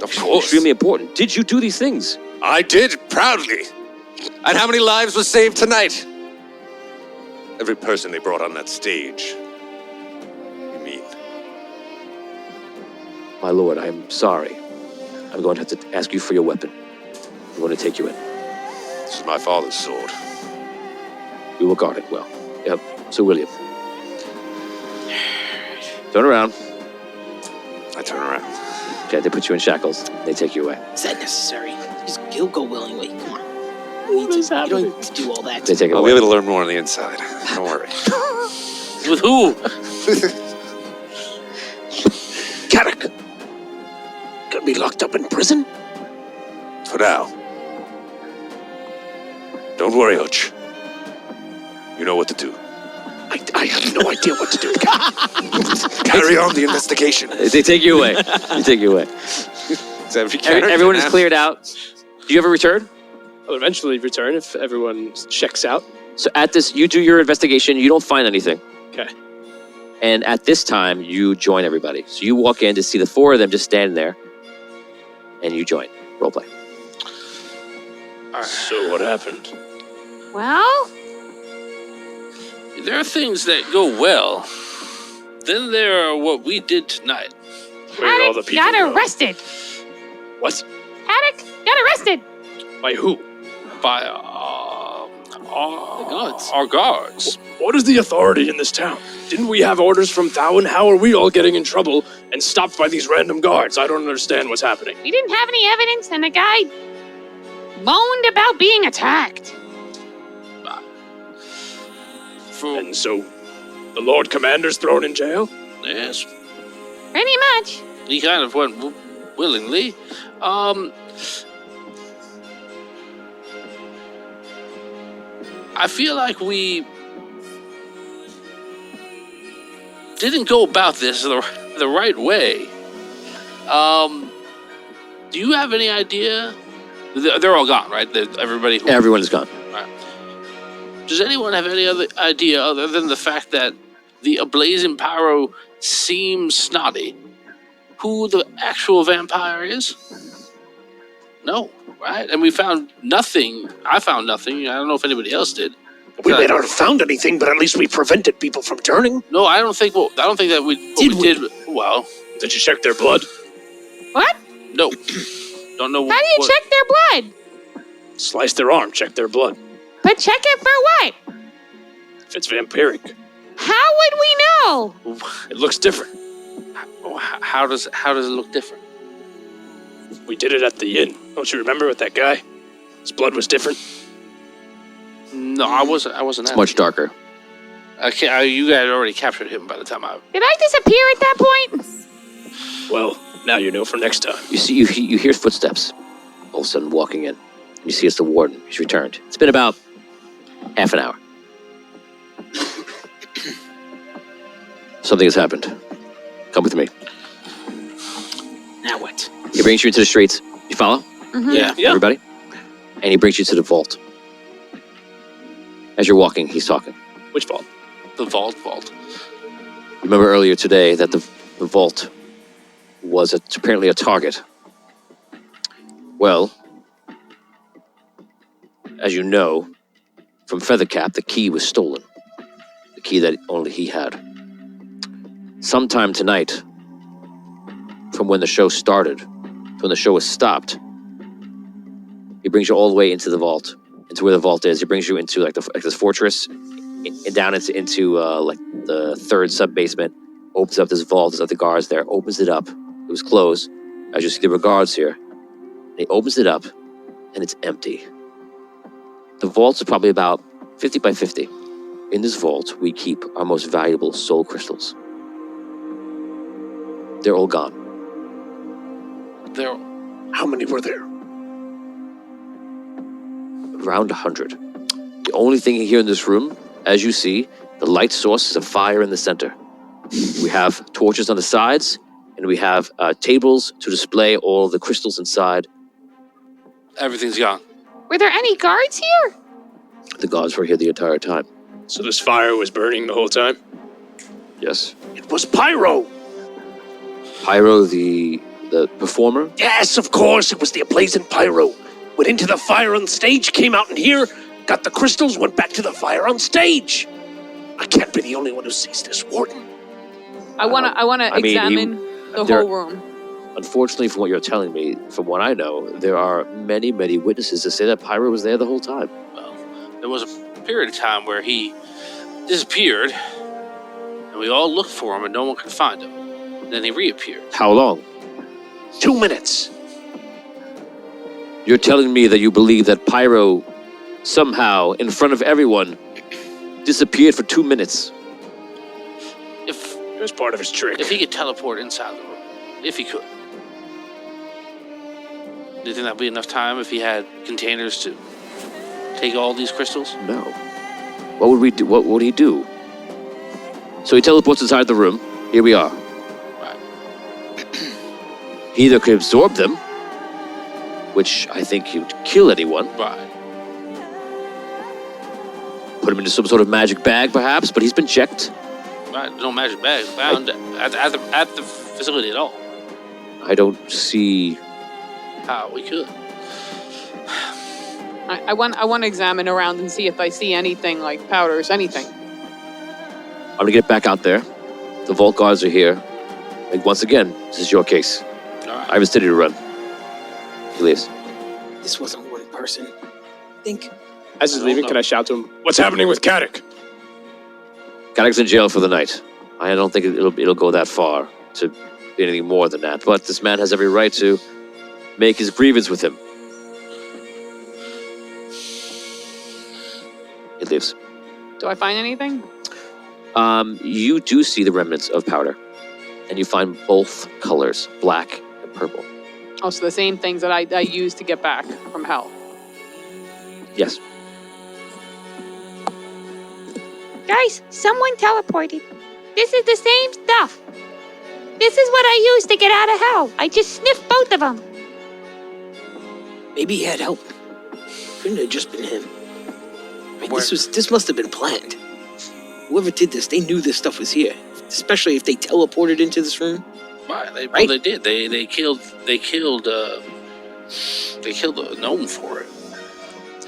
of course. extremely important. Did you do these things? I did, proudly. And how many lives was saved tonight? Every person they brought on that stage. You mean? My lord, I am sorry. I'm going to have to ask you for your weapon. I'm going to take you in. This is my father's sword. We will guard it well. Yep, Sir William. Turn around. I turn around. Okay, they put you in shackles. They take you away. Is that necessary? He'll go willingly. Come on. You don't need to do all that. They take it I'll away. be able to learn more on the inside. Don't worry. With who? Carrick! Gonna be locked up in prison? For now. Don't worry, Hutch. You know what to do. I have no idea what to do. Carry on the investigation. They take you away. They take you away. Everyone is cleared out. Do you ever return? I'll eventually return if everyone checks out. So at this, you do your investigation. You don't find anything. Okay. And at this time, you join everybody. So you walk in to see the four of them just standing there. And you join. Roleplay. So what happened? Well, There are things that go well. Then there are what we did tonight. Where did all the Haddock people got go? arrested. What? Haddock got arrested. By who? By The guards. our guards. What is the authority in this town? Didn't we have orders from Thowan? How are we all getting in trouble and stopped by these random guards? I don't understand what's happening. We didn't have any evidence, and the guy moaned about being attacked. And so, the Lord Commander's thrown in jail? Yes, Pretty much. he kind of went willingly. I feel like we didn't go about this the right way. Do you have any idea? They're all gone, right? Everybody. Everyone is gone. Does anyone have any other idea other than the fact that the ablazing pyro seems snotty? Who the actual vampire is? No, right? And we found nothing. I found nothing. I don't know if anybody else did. We may not have found anything, but at least we prevented people from turning. No, I don't think. Well, I don't think that we did. Well, Did you check their blood? What? no, don't know. How do you check their blood? Slice their arm, check their blood. But check it for what? If it's vampiric, How would we know? it looks different. How does it look different? We did it at the inn. Don't you remember with that guy? His blood was different. No, I wasn't. It's much darker. You guys already captured him by the time I. Did I disappear at that point? Well, now you know for next time. You see, you hear footsteps. All of a sudden, walking in. You see it's the warden. He's returned. It's been about half an hour. Something has happened. Come with me. Now what? He brings you into the streets. You follow? Yeah. Everybody? And he brings you to the vault. As you're walking, he's talking. Which vault? The vault. Remember earlier today that the vault was apparently a target. Well, as you know, from Feathercap, the key was stolen. The key that only he had. Sometime tonight, from when the show started, when the show was stopped, he brings you all the way into the vault, into where the vault is. He brings you into like this fortress, and down into like the third sub basement. Opens up this vault. There's other guards there. Opens it up. It was closed. As you see, there were guards here. And he opens it up, and it's empty. The vaults are probably about 50 by 50. In this vault, we keep our most valuable soul crystals. They're all gone. There. How many were there? Around 100. The only thing here in this room, as you see, the light source is a fire in the center. We have torches on the sides, and we have tables to display all the crystals inside. Everything's gone. Were there any guards here? The gods were here the entire time. So this fire was burning the whole time? Yes. It was Pyro! Pyro, the performer? Yes, of course, it was the ablazing Pyro. Went into the fire on stage, came out in here, got the crystals, went back to the fire on stage. I can't be the only one who sees this, Warden. I wanna examine the whole room. Unfortunately, from what you're telling me, from what I know, there are many, many witnesses to say that Pyro was there the whole time. Well, there was a period of time where he disappeared, and we all looked for him, and no one could find him. And then he reappeared. How long? 2 minutes. You're telling me that you believe that Pyro somehow, in front of everyone, disappeared for 2 minutes? If It was part of his trick. he could teleport inside the room, if he could. Do you think that'd be enough time if he had containers to take all these crystals? No. What would we do? What would he do? So he teleports inside the room. Here we are. Right. He either could absorb them, which I think he would kill anyone. Right. Put him into some sort of magic bag, perhaps, but he's been checked. Right. No magic bags found at the facility at all. I don't see... How we could. I want to examine around and see if I see anything like powders, anything. I'm gonna get back out there. The vault guards are here. Like, once again, this is your case. All right. I have a city to run. He leaves. This wasn't one person. Think. As he's leaving, can I shout to him, "What's happening with Kadek?" Kadek's in jail for the night. I don't think it'll go that far to be anything more than that. But this man has every right to make his grievance with him. He leaves. Do I find anything? You do see the remnants of powder, and you find both colors, black and purple. Oh, so the same things that I used to get back from hell. Yes. Guys, someone teleported. This is the same stuff. This is what I used to get out of hell. I just sniffed both of them. Maybe he had help. Couldn't have just been him. I mean, Where- this must have been planned. Whoever did this, they knew this stuff was here. Especially if they teleported into this room. Right. Well, Right? they did. They killed the gnome for it.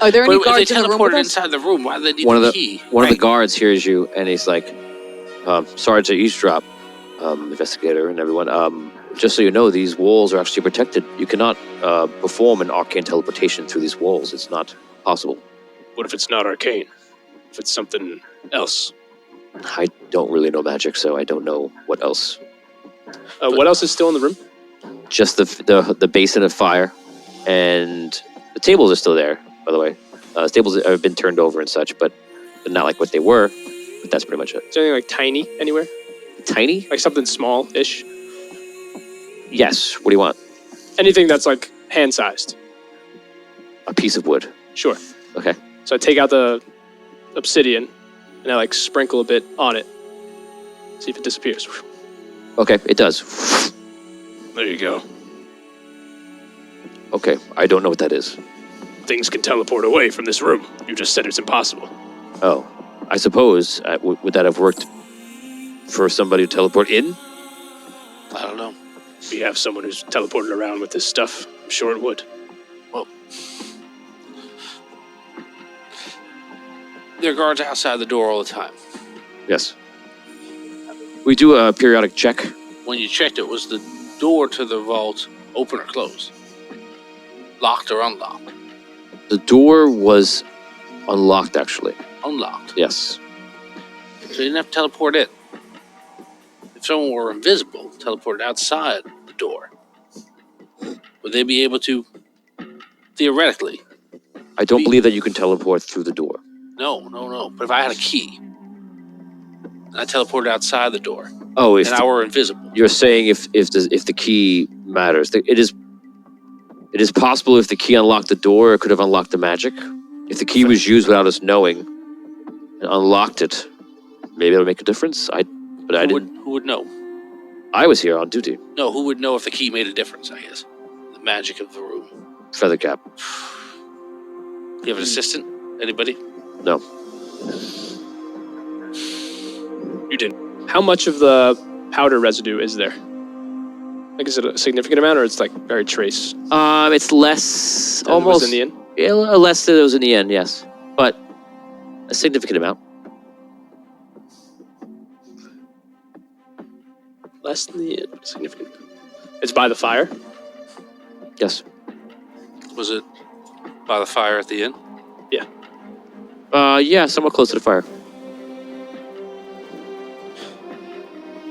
Are there any But if guards they in the room with teleported us? inside the room, why did they need One of the the key? one of the guards hears you, and he's like, "Sorry to eavesdrop, investigator and everyone. Just so you know, these walls are actually protected. You cannot perform an arcane teleportation through these walls. It's not possible." What if it's not arcane? If it's something else? I don't really know magic, so I don't know what else. What else is still in the room? Just the basin of fire, and the tables are still there. By the way, the tables have been turned over and such, but not like what they were. But that's pretty much it. Is there anything like tiny anywhere? Tiny? Like something small-ish? Yes. What do you want? Anything that's like hand-sized. A piece of wood. Sure. Okay. So I take out the obsidian and I like sprinkle a bit on it. See if it disappears. Okay, it does. There you go. Okay, I don't know what that is. Things can teleport away from this room. You just said it's impossible. Oh, I suppose would that have worked for somebody to teleport in? I don't know. We have someone who's teleported around with this stuff. I'm sure it would. Well, there are guards outside the door all the time. Yes. We do a periodic check. When you checked it, was the door to the vault open or closed? Locked or unlocked? The door was unlocked, actually. Unlocked. Yes. So you didn't have to teleport in. If someone were invisible, teleported outside the door, would they be able to, theoretically? I don't believe that you can teleport through the door. No. But if I had a key, and I teleported outside the door, Oh, if and now we're invisible. you're saying if the key matters, it is possible if the key unlocked the door, it could have unlocked the magic. If the key was used without us knowing and unlocked it, maybe it'll make a difference. Who would know? I was here on duty. No, who would know if the key made a difference? I guess the magic of the room. Feathercap. You have an assistant? Anybody? No. You didn't. How much of the powder residue is there? Like, is it a significant amount, or it's like very trace? It's less, than was almost in the end. Yeah, less than it was in the end. Yes, but a significant amount. Less than the end. Significant. It's by the fire. Yes. Was it by the fire at the inn? Yeah, somewhat close to the fire.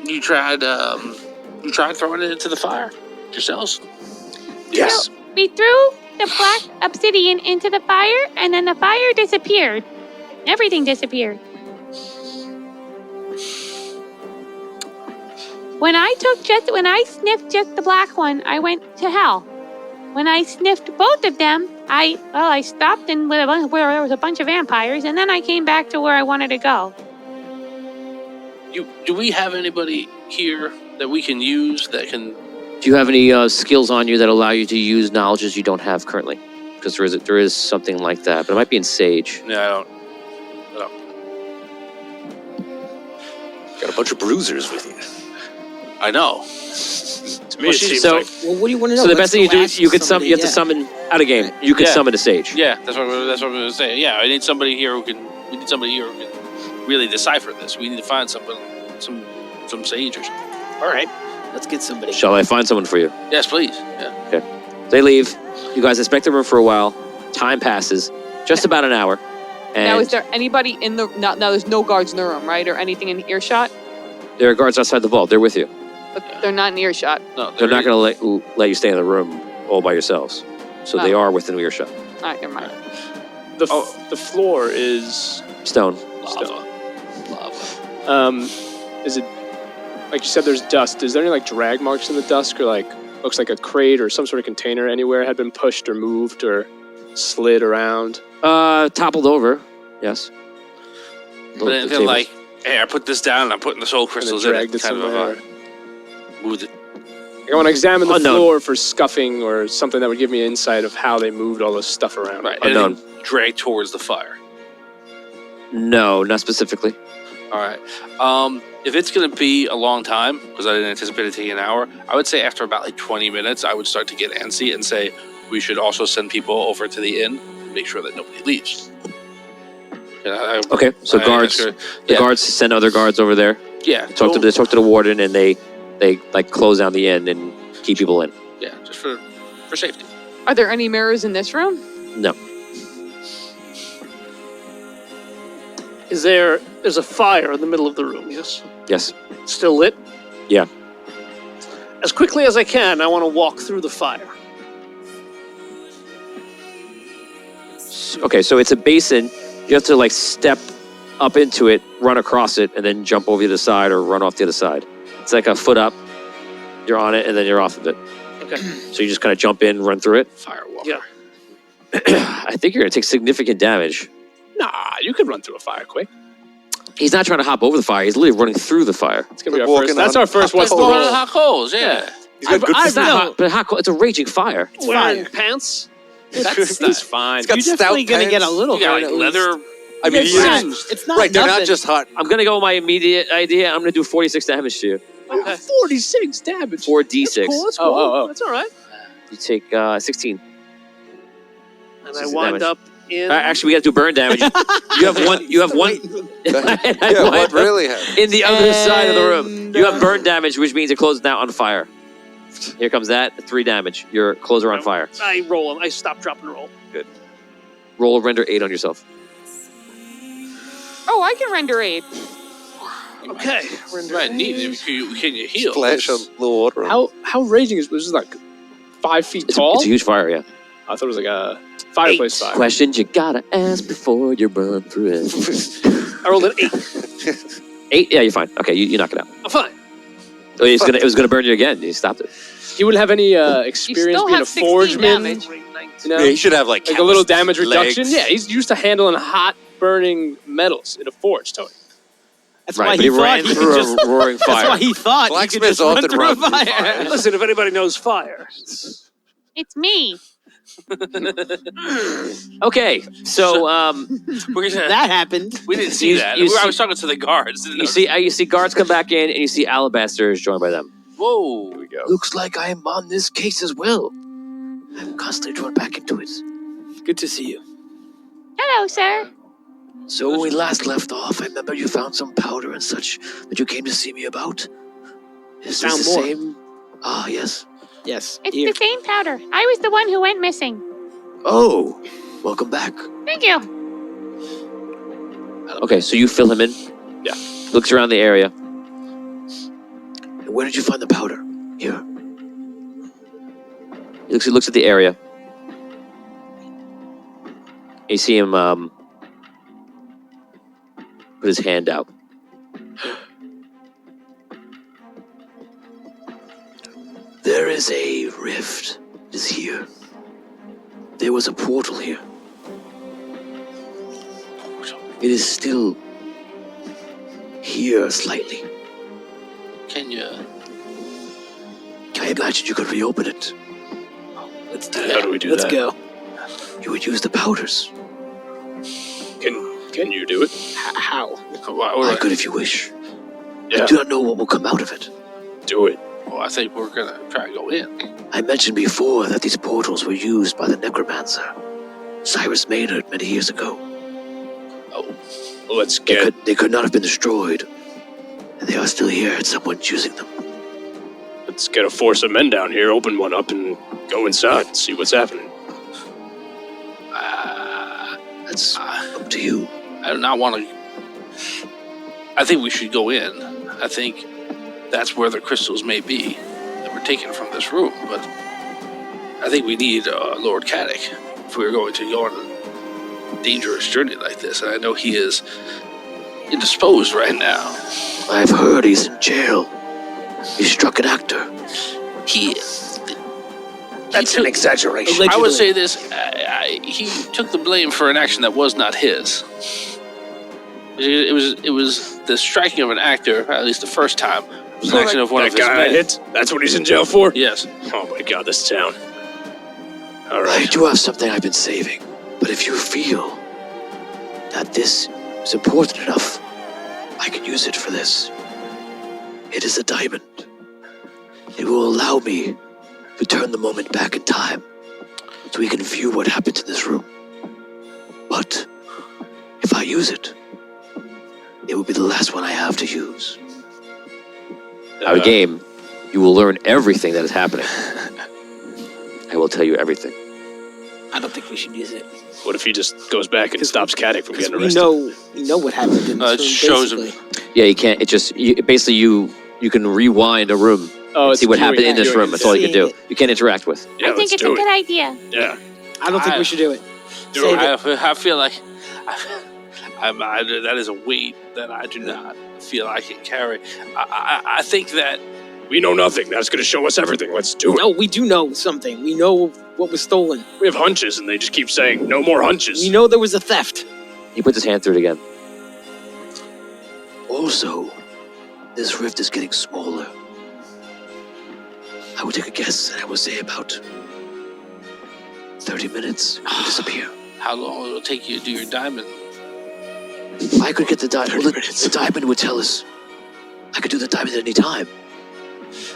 You tried throwing it into the fire yourselves? Yes. We threw the black obsidian into the fire, and then the fire disappeared. Everything disappeared. When I sniffed just the black one, I went to hell. When I sniffed both of them, I stopped and where there was a bunch of vampires, and then I came back to where I wanted to go. Do we have anybody here that we can use that can? Do you have any skills on you that allow you to use knowledges you don't have currently? Because there is something like that, but it might be in Sage. No, I don't. Got a bunch of bruisers with you. I know. To me, it seems so, like Well, what do you want to know? so the Let's best thing you go do, ask you have to somebody, summon out of game. You could Yeah. summon a Sage. Yeah, that's what I'm going to say. Yeah, I need somebody here who can. We need somebody here who can really decipher this. We need to find some sage or something. All right, let's get somebody. Shall I find someone for you? Yes, please. Yeah. They leave. You guys inspect the room for a while. Time passes, just about an hour. And Now, is there anybody in the... Now, there's no guards in the room, right? Or anything in earshot? there are guards outside the vault. They're with you. But they're not in earshot. No, They're not going to let you stay in the room all by yourselves. So they Oh. are within earshot. All right, never mind. The floor is Stone. lava. Is it like you said? There's dust. Is there any like drag marks in the dust, or like looks like a crate or some sort of container anywhere had been pushed or moved or slid around? Toppled over. Yes. But anything like, hey, I put this down and I'm putting the soul crystals in it. dragged it Kind somewhere. of moved it. I want to examine the Unknown. floor for scuffing or something that would give me insight of how they moved all this stuff around. Right. Unknown. Anything dragged towards the fire. No, not specifically. All right. If it's going to be a long time, because I didn't anticipate it taking an hour, I would say after about like 20 minutes, I would start to get antsy and say we should also send people over to the inn and make sure that nobody leaves. Okay, so guards. The The guards send other guards over there. Yeah. Talk to the warden, and they like close down the inn and keep people in. Yeah, just for safety. Are there any mirrors in this room? No. There's a fire in the middle of the room, yes? Yes. Still lit? Yeah. As quickly as I can, I want to walk through the fire. Okay, so it's a basin. You have to like step up into it, run across it, and then jump over the other side or run off the other side. It's like a foot up. You're on it, and then you're off of it. Okay. So you just kind of jump in, run through it. Firewalker. Yeah. I think you're gonna take significant damage. Nah, you could run through a fire quick. He's not trying to hop over the fire. He's literally running through the fire. It's gonna be our Walking first. That's on our first hot what's the coals. One of roll? the hot coals, yeah. He's got good It's not hot, but hot. It's a raging fire. Wearing pants? He's fine. He's got You're stout definitely gonna get a pants. little You got hurt like at least. leather. I mean, he Yeah, is. it's not Right, they're not nothing. just hot. I'm gonna go with my immediate idea. I'm gonna do 46 damage to you. Okay. 46 damage. 4d6. Cool, that's cool. Oh. That's all right. You take 16. And I 16 wind damage. up in... Actually, we gotta do burn damage. You have one. You have one. Yeah, what really happened? In the other side of the room, And, you have burn damage, which means your clothes is now on fire. Here comes that 3 damage. Your clothes are on fire. I roll them. I stop, drop, and roll. Roll a render 8 on yourself. Oh, I can render aid. Okay. Right, neat. Can you heal? Splash a little water on. How raging is this? Like 5 feet tall? It's a huge fire, yeah. I thought it was like a fireplace fire. Questions you gotta ask before you run through it. I rolled an 8. 8? Yeah, you're fine. Okay, you knock it out. I'm fine. Oh, it was gonna burn you again. You stopped it. He wouldn't have any experience still being a have 16 forgeman. damage. You know? Yeah, he should have like A little damage legs. reduction. Yeah, he's used to handling hot, burning metals in a forge, Tony. That's Right, why but he he ran thought he through could just. a roaring That's fire. why he thought he could Blacksmiths just run often through run a through fire. fire. Listen, if anybody knows fire, It's me. Okay, so We're gonna, That happened. we didn't see You- that. you I see- was talking to the guards. you see guards come back in, and you see Alabaster is joined by them. Whoa. Here we go. Looks like I am on this case as well. I'm constantly drawn back into it. Good to see you. Hello, sir. So when we last left off, I remember you found some powder and such that you came to see me about. Is Found this the more. same? Ah, yes. Yes. It's Here. the same powder. I was the one who went missing. Oh, welcome back. Thank you. Okay, so you fill him in. Yeah. Looks around the area. And where did you find the powder? Here. He looks at the area. You see him put his hand out. There is a rift. It is here. There was a portal here. It is still here slightly. Can you? I imagine you could reopen it. Let's do How that. do we do Let's that? go. You would use the powders. Can you do it? How? I could if you wish. Yeah. I do not know what will come out of it. Do it. Well, I think we're gonna try to go in. I mentioned before that these portals were used by the necromancer, Cyrus Maynard, many years ago. Oh, Let's They get. they could not have been destroyed. And they are still here and someone's using them. Let's get a force of men down here. Open one up and go inside and see what's happening. That's up to you. I do not want to. I think we should go in. I think that's where the crystals may be that were taken from this room. But I think we need Lord Caddick if we're going to go on a dangerous journey like this. And I know he is indisposed right now. I've heard he's in jail. He struck an actor. He. That's an exaggeration. I would say this: he took the blame for an action that was not his. It was the striking of an actor, at least the first time. It was an action of one that of his guy men. hit? That's what he's in jail for? Yes. Oh my god, this town. All I right. do have something I've been saving. But if you feel that this is important enough, I can use it for this. It is a diamond. It will allow me to turn the moment back in time so we can view what happened in this room. But if I use it, it will be the last one I have to use. Our game, you will learn everything that is happening. I will tell you everything. I don't think we should use it. What if he just goes back and stops Caddick from getting We arrested? know what happened in It this room, shows him. basically. Yeah, you can't. It just basically you can rewind a room. Oh, See what happened in this viewing room. That's all you can do. Seeing You can't interact with. Yeah, I think let's it's a do it. good idea. Yeah. I don't think I- we should do it. Do Save it. it. I feel like that is a weight that I do not feel I can carry. I think that We know nothing. That's going to show us everything. Let's do it. No, we do know something. We know what was stolen. We have hunches, and they just keep saying, no more hunches. We know there was a theft. He puts his hand through it again. Also, this rift is getting smaller. I will take a guess, and I will say about 30 minutes. It will disappear. how long it will take you to do your diamond. If I could get the diamond, 30 well, minutes. the diamond would tell us. I could do the diamond at any time.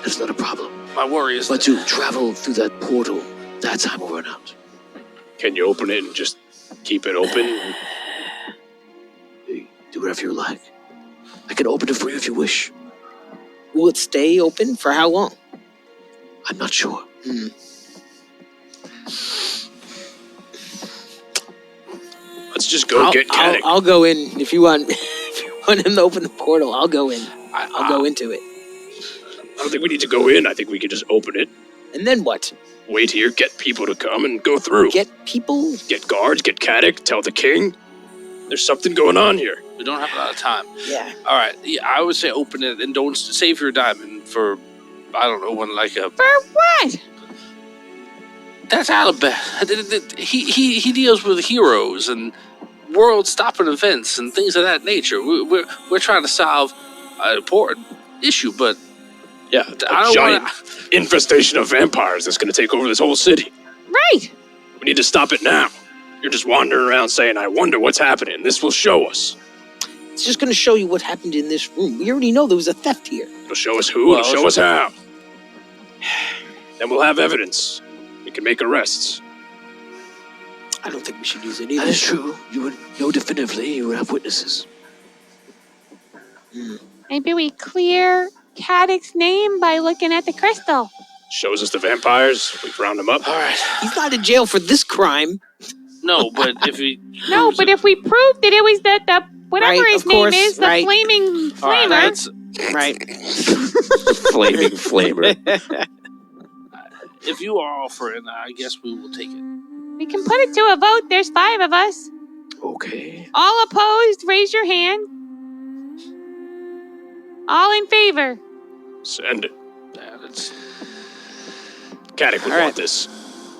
That's not a problem. My worry is But that to travel through that portal, that time will run out. Can you open it and just keep it open? Do whatever you like. I can open it for you if you wish. Will it stay open for how long? I'm not sure. Let's just go get Caddick. I'll go in if you want. If you want him to open the portal, I'll go in. I'll go into it. I don't think we need to go in. I think we can just open it, And then what? wait here, get people to come, and go through. Get people? Get guards, get Caddick, tell the king. There's something going on here. We don't have a lot of time. Yeah. All right. Yeah, I would say open it and don't save your diamond for, I don't know, when like a. For what? That's Alabama. He deals with heroes and world-stopping events and things of that nature. We're trying to solve an important issue, but Yeah, I don't giant wanna- infestation of vampires that's going to take over this whole city. Right. We need to stop it now. You're just wandering around saying, I wonder what's happening. This will show us. It's just going to show you what happened in this room. We already know there was a theft here. It'll show us who, Well, it'll show us how. Then we'll have evidence. We can make arrests. I don't think we should use it That either. is true. You would know definitively. You would have witnesses. Maybe we clear Caddick's name by looking at the crystal. Shows us the vampires. We've round them up. all right. He's not in jail for this crime. No, but if we No, but if we proved that it was the whatever Right, his of name course, is, the right. flaming all right, flamer. let's- Right. Flaming flamer. if you are offering, I guess we will take it. We can put it to a vote. There's 5 of us. Okay. All opposed, raise your hand. All in favor. Send it. Yeah, that's, Caddick would All right. want this.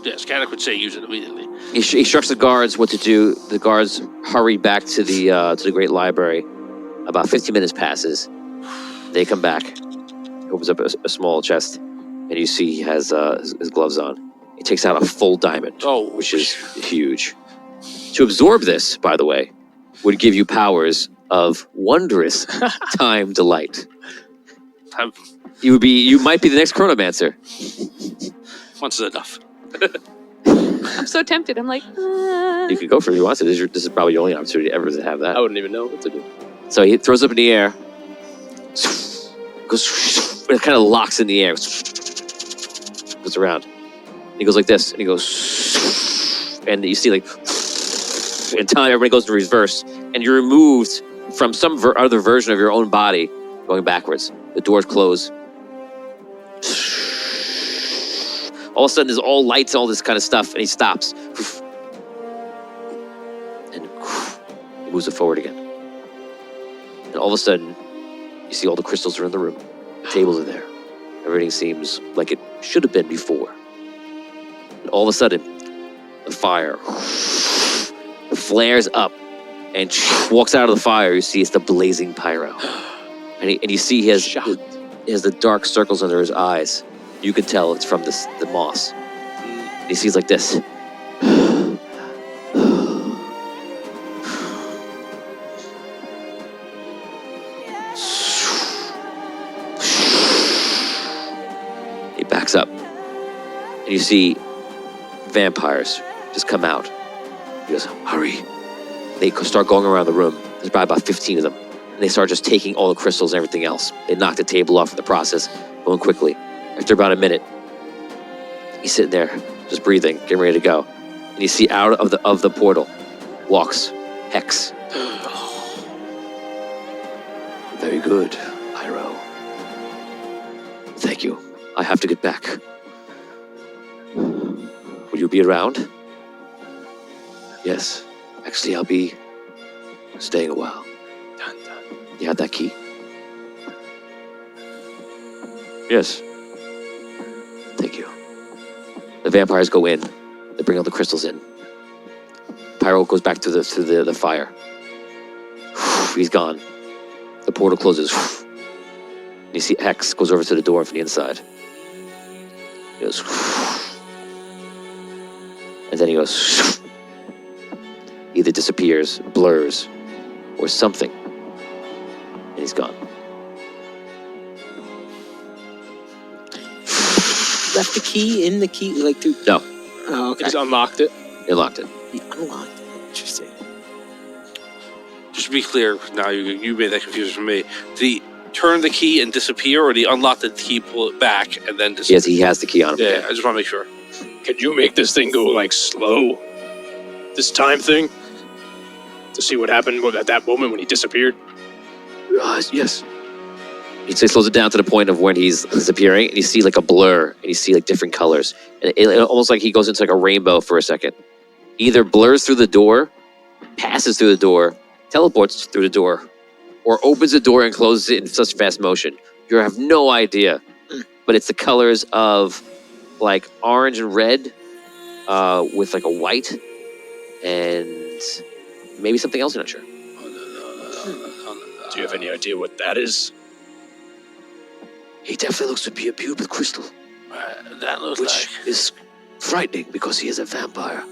yes, Caddick would say use it immediately. He instructs the guards what to do. The guards hurry back to the Great Library. About 15 minutes passes. They come back. He opens up a small chest, and you see he has his gloves on. He takes out a full diamond, which is huge. To absorb this, by the way, would give you powers of wondrous time delight. Have, You might be the next chronomancer. once is enough. I'm so tempted. I'm like, You could go for it if you want to. This is probably your only opportunity ever to have that. I wouldn't even know what to do. So he throws up in the air, goes, it kind of locks in the air, goes around. He goes like this, and he goes, and you see like, in time everybody goes in reverse, and you're removed from some other version of your own body, going backwards. The doors close. All of a sudden, there's all lights, all this kind of stuff, and he stops, and he moves it forward again. And all of a sudden, you see all the crystals are in the room. The tables are there. Everything seems like it should have been before. And all of a sudden, the fire flares up and walks out of the fire. You see it's the blazing pyro. And you see he has the dark circles under his eyes. You can tell it's from the moss. And he sees like this. He backs up, and you see vampires just come out. He goes, hurry. They start going around the room. There's probably about 15 of them. And they start just taking all the crystals and everything else. They knock the table off in the process, going quickly. After about a minute, he's sitting there, just breathing, getting ready to go. And you see out of the portal walks Hex. Very good, Pyro. Thank you. I have to get back. Will you be around? Yes. Actually, I'll be staying a while. You have that key? Yes. Thank you. The vampires go in. They bring all the crystals in. Pyro goes back to the fire. He's gone. The portal closes. And you see Hex goes over to the door from the inside. He goes. And then he goes. Either disappears, blurs, or something. And he's gone. Left the key in the key, like through. No, Oh, okay. He's unlocked it. he locked it. He unlocked it. Interesting. Just to be clear, now you made that confusion for me. Did he turn the key and disappear, or did he unlock the key, pull it back, and then disappear? Yes, he has the key on him. Yeah, I just want to make sure. Could you make this thing go like slow? This time thing? To see what happened at that moment when he disappeared? Yes. He slows it down to the point of when he's disappearing, and you see like a blur, and you see like different colors. And it almost like he goes into like a rainbow for a second. Either blurs through the door, passes through the door, teleports through the door, or opens the door and closes it in such fast motion. You have no idea, but it's the colors of like orange and red, with like a white, and maybe something else. You're not sure. Do you have any idea what that is? He definitely looks to be imbued with crystal, That looks which is frightening because he is a vampire.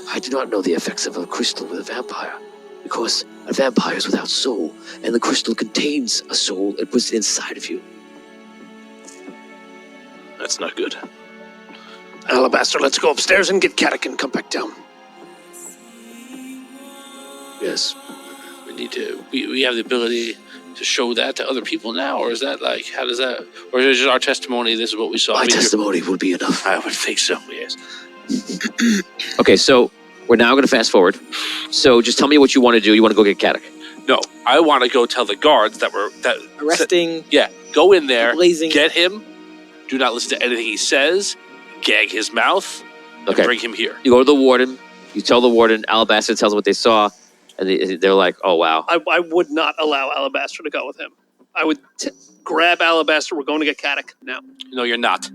I do not know the effects of a crystal with a vampire, because a vampire is without soul, and the crystal contains a soul. It was inside of you. That's not good. Alabaster, let's go upstairs and get Katic and come back down. Yes. we need to. We have the ability to show that to other people now, or is that like how does that? Or is it just our testimony? This is what we saw. My testimony will be enough. I would think so. Yes. Okay, so we're now going to fast forward. So just tell me what you want to do. You want to go get Katic. No, I want to go tell the guards that Arresting. Yeah, go in there, Blazing. get him. Do not listen to anything he says. Gag his mouth. And Okay. bring him here. You go to the warden. You tell the warden. Alabaster tells them what they saw, and they're like, "Oh wow." I would not allow Alabaster to go with him. I would grab Alabaster. We're going to get Katic now. No, you're not.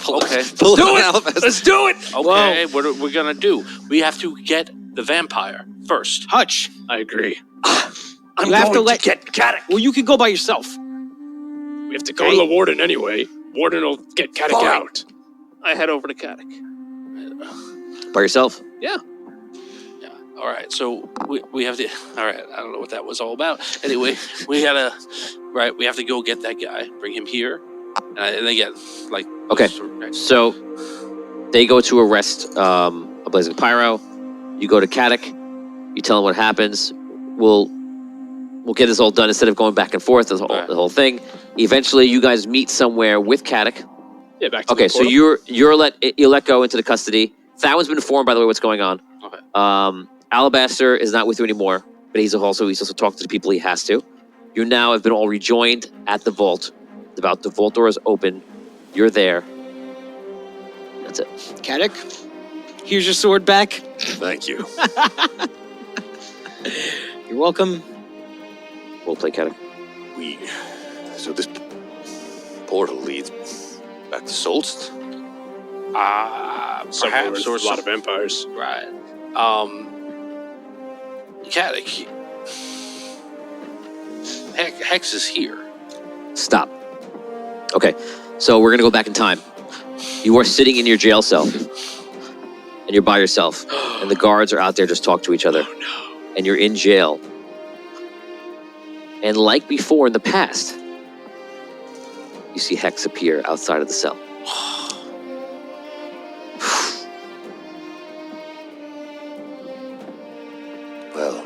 Okay. Pull Do it it! out. Let's do it! Okay, what are we gonna do? We have to get the vampire first. Hutch. I agree. I'm You have to going let- get Katic. Well, you can go by yourself. We have to go to the warden anyway. Warden will get Katic Fine. out. I head over to Katic. By yourself. Yeah. All right. So we have to. All right. I don't know what that was all about. Anyway, we gotta. Right. We have to go get that guy. Bring him here. And they get like. Okay. Right. So they go to arrest a blazing pyro. You go to Katic. You tell him what happens. We'll get this all done instead of going back and forth. The whole thing. Eventually, you guys meet somewhere with Katic. Yeah, back to Okay, the so portal. you're let go into the custody. Thowin's been informed, by the way, what's going on. Okay. Alabaster is not with you anymore, but he's also talked to the people he has to. You now have been all rejoined at the vault. The vault door is open. You're there. That's it. Katic, here's your sword back. Thank you. You're welcome. We'll play Katic. So this portal leads back to Solst? Somewhere Perhaps with or a lot of vampires. Right. Katic. Hex is here. Stop. Okay, so we're gonna go back in time. You are sitting in your jail cell, and you're by yourself, and the guards are out there just talking to each other. Oh no. And you're in jail. And like before in the past, you see Hex appear outside of the cell. Well,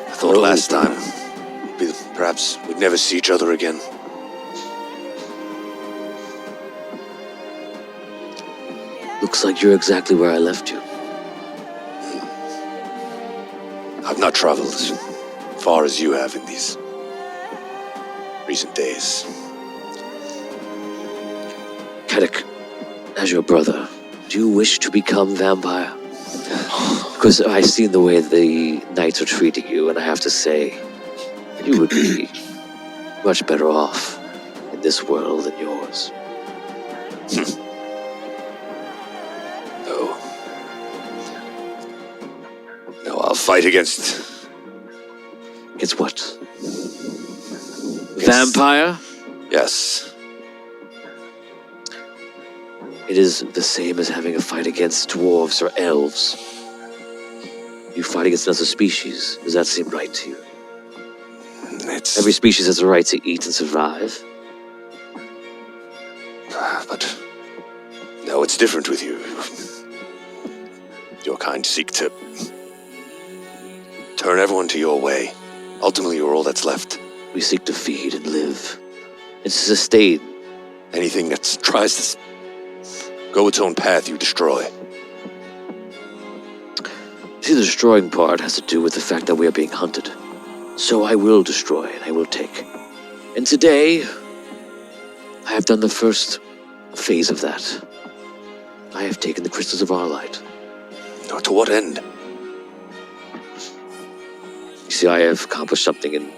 I thought last time perhaps we'd never see each other again. Looks like you're exactly where I left you. I've not traveled as far as you have in these recent days. Katic, as your brother, do you wish to become vampire? Because I've seen the way the knights are treating you, and I have to say, you would be much better off in this world than yours. No, I'll fight against Against what? Vampire? Yes. It is the same as having a fight against dwarves or elves. You fight against another species. Does that seem right to you? It's Every species has a right to eat and survive. but no, it's different with you. Your kind seek to turn everyone to your way. Ultimately, you're all that's left. We seek to feed and live, and to sustain. Anything that tries to go its own path, you destroy. See, the destroying part has to do with the fact that we are being hunted. So I will destroy and I will take. And today, I have done the first phase of that. I have taken the crystals of Arlight. To what end? see, I have accomplished something and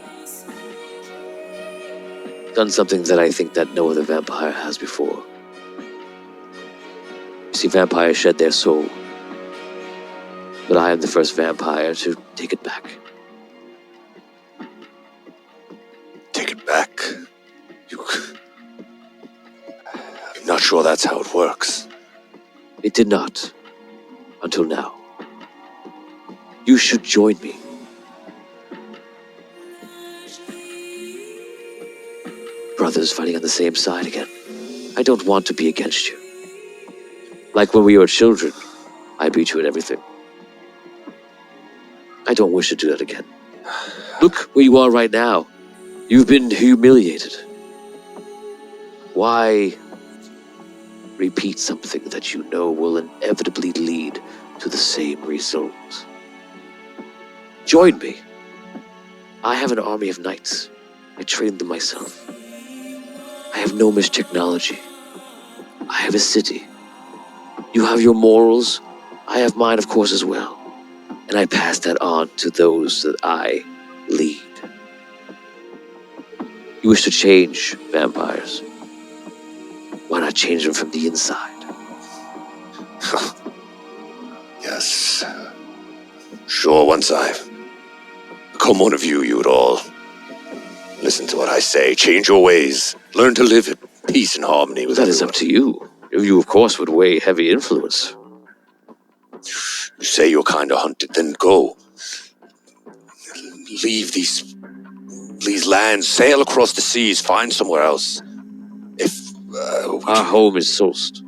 done something that I think that no other vampire has before. You see, vampires shed their soul, but I am the first vampire to take it back. Take it back. I'm not sure that's how it works. It did not, until now. You should join me. Brothers fighting on the same side again. I don't want to be against you. Like when we were children, I beat you at everything. I don't wish to do that again. Look where you are right now. You've been humiliated. Why repeat something that you know will inevitably lead to the same result? Join me. I have an army of knights. I trained them myself. I have gnomish technology. I have a city. You have your morals. I have mine, of course, as well. And I pass that on to those that I lead. You wish to change vampires. Why not change them from the inside? Yes. Sure, once I've become one of you, you would all listen to what I say, change your ways, learn to live in peace and harmony with That is up to you. You, of course, would weigh heavy influence. You say you're kind of hunted, then go. Leave these lands, sail across the seas, find somewhere else. Our home is Solst.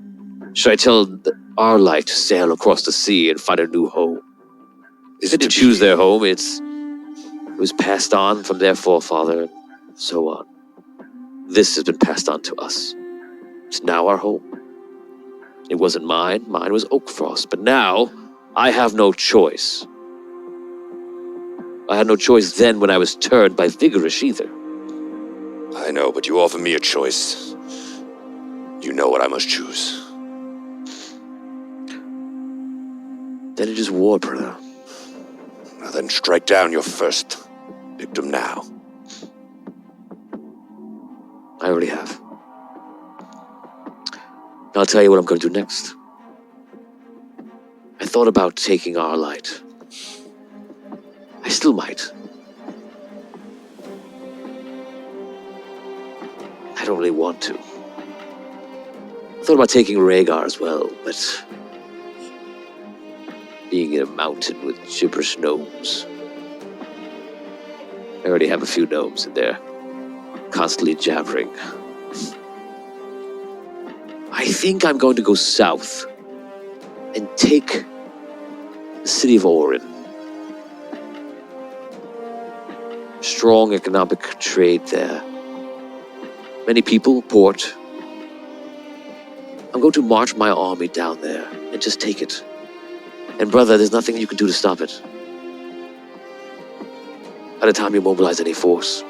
Should I tell Arlight to sail across the sea and find a new home? They didn't choose their home, it was passed on from their forefather, and so on. This has been passed on to us. It's now our home. It wasn't mine was Oakfrost, but now I have no choice. I had no choice then when I was turned by Vigorish either. I know, but you offer me a choice. You know what I must choose. Then it is war, brother. Now then strike down your first victim now. I already have. I'll tell you what I'm going to do next. I thought about taking Arlight. I still might. I don't really want to. I thought about taking Rhaegar as well, but being in a mountain with gibberish gnomes. I already have a few gnomes in there, constantly jabbering. I think I'm going to go south and take the city of Orin. Strong economic trade there. Many people, port. I'm going to march my army down there and just take it. And brother, there's nothing you can do to stop it. By the time you mobilize any force,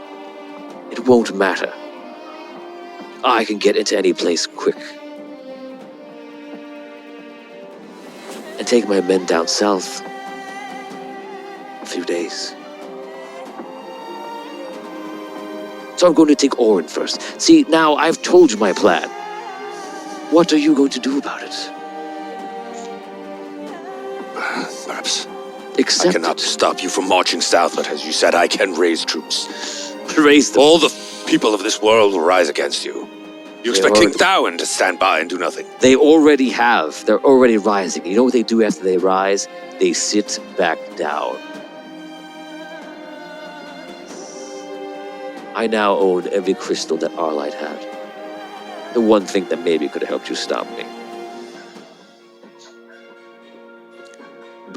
it won't matter. I can get into any place quick. And take my men down south. A few days. So I'm going to take Orin first. See, now I've told you my plan. What are you going to do about it? Perhaps Accept I cannot stop you from marching south, but as you said, I can raise troops. Raise them. All the people of this world will rise against you. You expect King Thawen to stand by and do nothing? They already have. They're already rising. You know what they do after they rise? They sit back down. I now own every crystal that Arlight had. The one thing that maybe could have helped you stop me.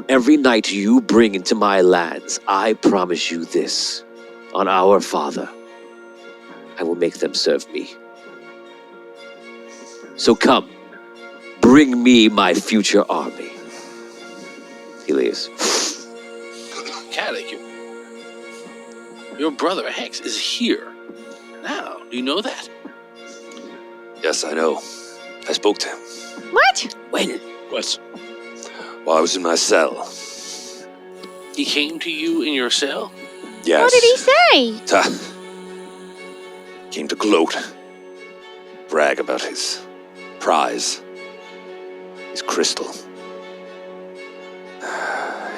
Every night you bring into my lands, I promise you this. On our father, I will make them serve me. So come, bring me my future army. He leaves. Caddick, your brother Hex is here now. Do you know that? Yes, I know. I spoke to him What? When? What? while I was in my cell. He came to you in your cell? Yes. What did he say? Came to gloat. Brag about his prize. His crystal.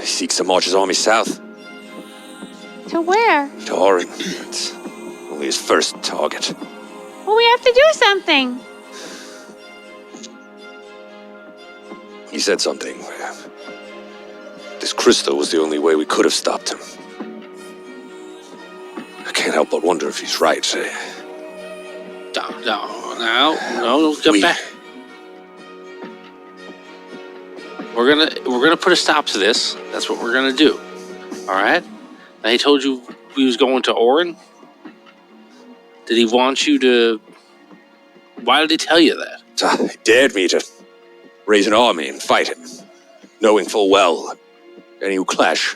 He seeks to march his army south. To where? To Orin. It's only his first target. Well, we have to do something. He said something. This crystal was the only way we could have stopped him. I can't help but wonder if he's right. No, get back. We're gonna put a stop to this. That's what we're gonna do. All right. Now he told you he was going to Orin. Did he want you to? Why did he tell you that? He dared me to raise an army and fight him, knowing full well any who clash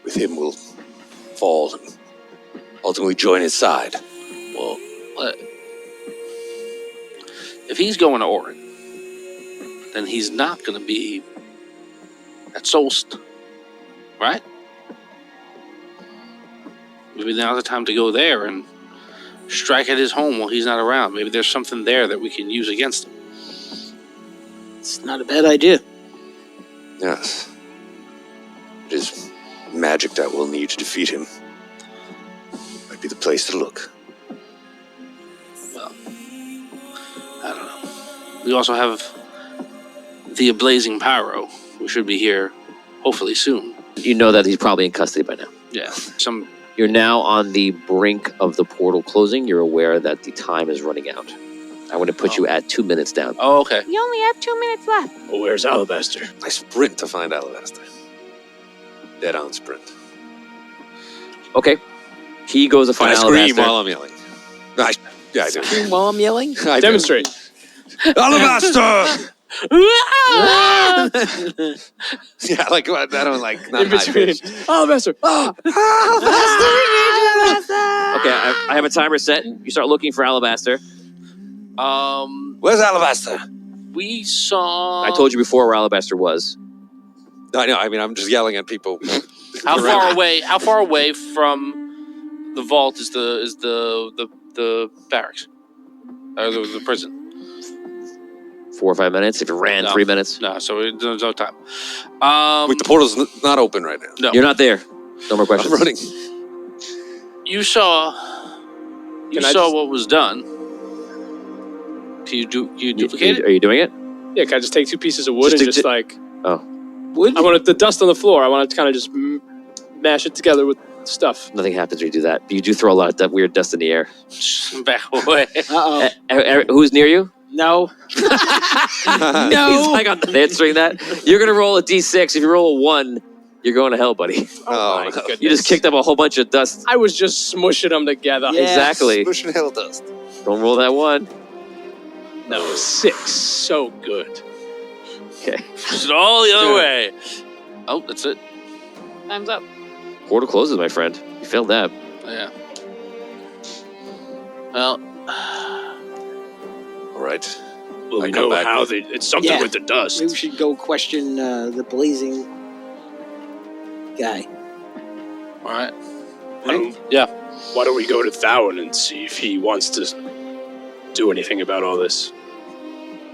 with him will fall and ultimately join his side. Well, if he's going to Orin, then he's not going to be at Solst, right? Maybe now's the time to go there and strike at his home while he's not around. Maybe there's something there that we can use against him. It's not a bad idea. Yes. It is magic that we'll need to defeat him. Might be the place to look. Well, I don't know. We also have the Blazing Pyro, who should be here hopefully soon. You know that he's probably in custody by now. Yeah, You're now on the brink of the portal closing. You're aware that the time is running out. I want to put you at 2 minutes down. Oh, okay. You only have 2 minutes left. Well, where's Alabaster? I sprint to find Alabaster. Dead on sprint. Okay. He goes to Can find I scream Alabaster. while I'm yelling? Yeah, I do. Scream while I'm yelling? I do. Demonstrate. Alabaster! Yeah, like what? I don't like. Not In between. high-pitched. Alabaster. Okay, I have a timer set. You start looking for Alabaster. Where's Alabaster? We saw. I told you before where Alabaster was. No, I know. I mean, I'm just yelling at people. How far away? How far away from the vault is the barracks or the prison? 4 or 5 minutes. If you ran, No. 3 minutes. No, so there's no time. Wait, the portal's not open right now. No. You're not there. No more I'm questions. running. You saw what was done. Can you duplicate it? Are you doing it? Yeah, can I just take 2 pieces of wood Just and stick just to- like... Wood? I want the dust on the floor. I want to kind of just mash it together with stuff. Nothing happens when you do that. You do throw a lot of that weird dust in the air. Back away. Uh-oh. Who's near you? No. He's like on answering that. You're gonna roll a d6. If you roll a 1, you're going to hell, buddy. Oh, my no. goodness. You just kicked up a whole bunch of dust. I was just smushing them together. Yeah. Exactly. Pushing hell dust. Don't roll that 1. No, 6. So good. Okay. Push it all the other way. Oh, that's it. Time's up. Portal closes, my friend. You failed that. Yeah. Well, All right. Well, I we come know back how with- it's something Yeah. with the dust. Maybe we should go question the blazing guy. all right. Yeah. Why don't we go to Thowan and see if he wants to do anything about all this?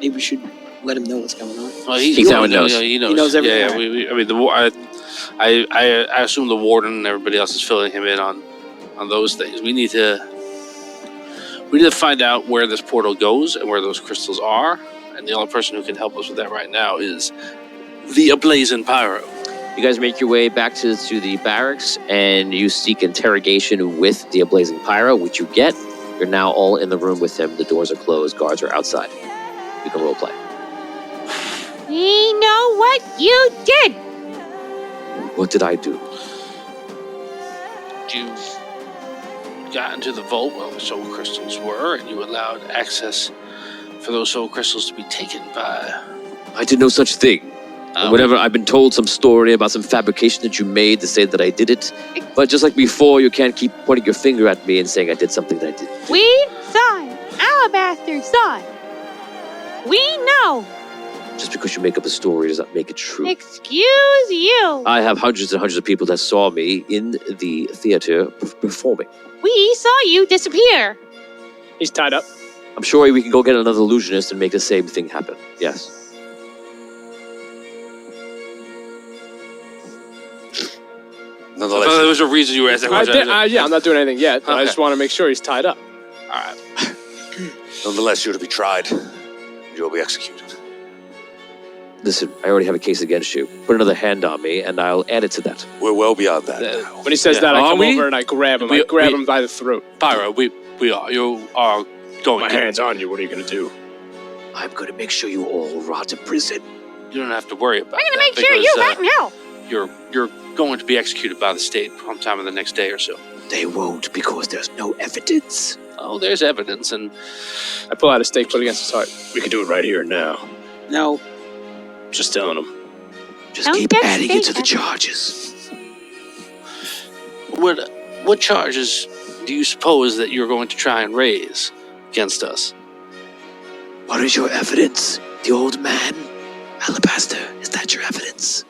Maybe we should let him know what's going on. Well, Think that one knows. Yeah, he knows. He knows everything. Yeah, I mean, I assume the warden and everybody else is filling him in on those things. We need to find out where this portal goes and where those crystals are. And the only person who can help us with that right now is the Ablazing Pyro. You guys make your way back to the barracks, and you seek interrogation with the Blazing Pyro, which you get. You're now all in the room with him. The doors are closed. Guards are outside. You can roleplay. We know what you did. What did I do? You got into the vault where the soul crystals were, and you allowed access for those soul crystals to be taken by... I did no such thing. Whatever, I've been told some story about some fabrication that you made to say that I did it. But just like before, you can't keep pointing your finger at me and saying I did something that I didn't. We saw it. Alabaster saw it. We know. Just because you make up a story does not make it true. Excuse you. I have hundreds and hundreds of people that saw me in the theater performing. We saw you disappear. He's tied up. I'm sure we can go get another illusionist and make the same thing happen. Yes. Nonetheless, there was a reason you were asking that question. Yeah, I'm not doing anything yet, but I Okay. just want to make sure he's tied up. All right. nonetheless, you're to be tried. You'll be executed. Listen, I already have a case against you. Put another hand on me, and I'll add it to that. We're well beyond that now. When he says Yeah. that, I Are come we? over and I grab him. We- I grab we- him by the throat. Pyro, we are. You are going My to. hand's on you. What are you going to do? I'm going to make sure you all rot in prison. You don't have to worry about I'm gonna that make sure you because, rot in hell. You're going to be executed by the state sometime in the next day or so. They won't because there's no evidence. Oh, there's evidence, and I pull out a stake, put it against his heart. We can do it right here and now. No, Just telling him. Just Don't keep get adding it to the staked. charges. what charges do you suppose that you're going to try and raise against us? What is your evidence? The old man? Alabaster, is that your evidence?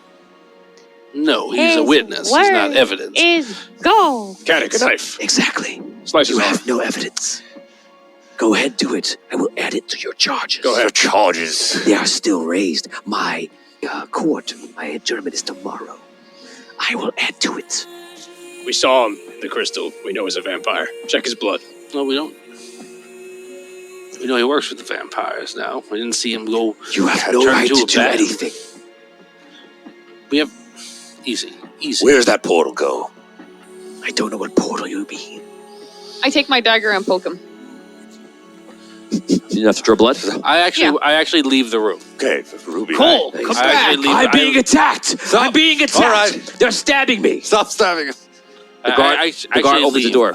No, he's a His witness. He's not word evidence. Is gold. Take a knife. Exactly. Slice You his arm. have no evidence. Go ahead, do it. I will add it to your charges. Go ahead. Your charges. They are still raised. My court, my adjournment is tomorrow. I will add to it. We saw him in the crystal. We know he's a vampire. Check his blood. No, we don't. We know he works with the vampires now. We didn't see him go. You have no Turn right into to a do bat. anything. We have easy. Where does that portal go? I don't know what portal you mean. I take my dagger and poke him. You have to draw blood? I actually leave the room. Okay, Ruby. Cole, Nice. come I back. actually leave. I'm being attacked! I'm being attacked! All right. They're stabbing me! Stop stabbing us. The guard- the guard actually opens the leave. door.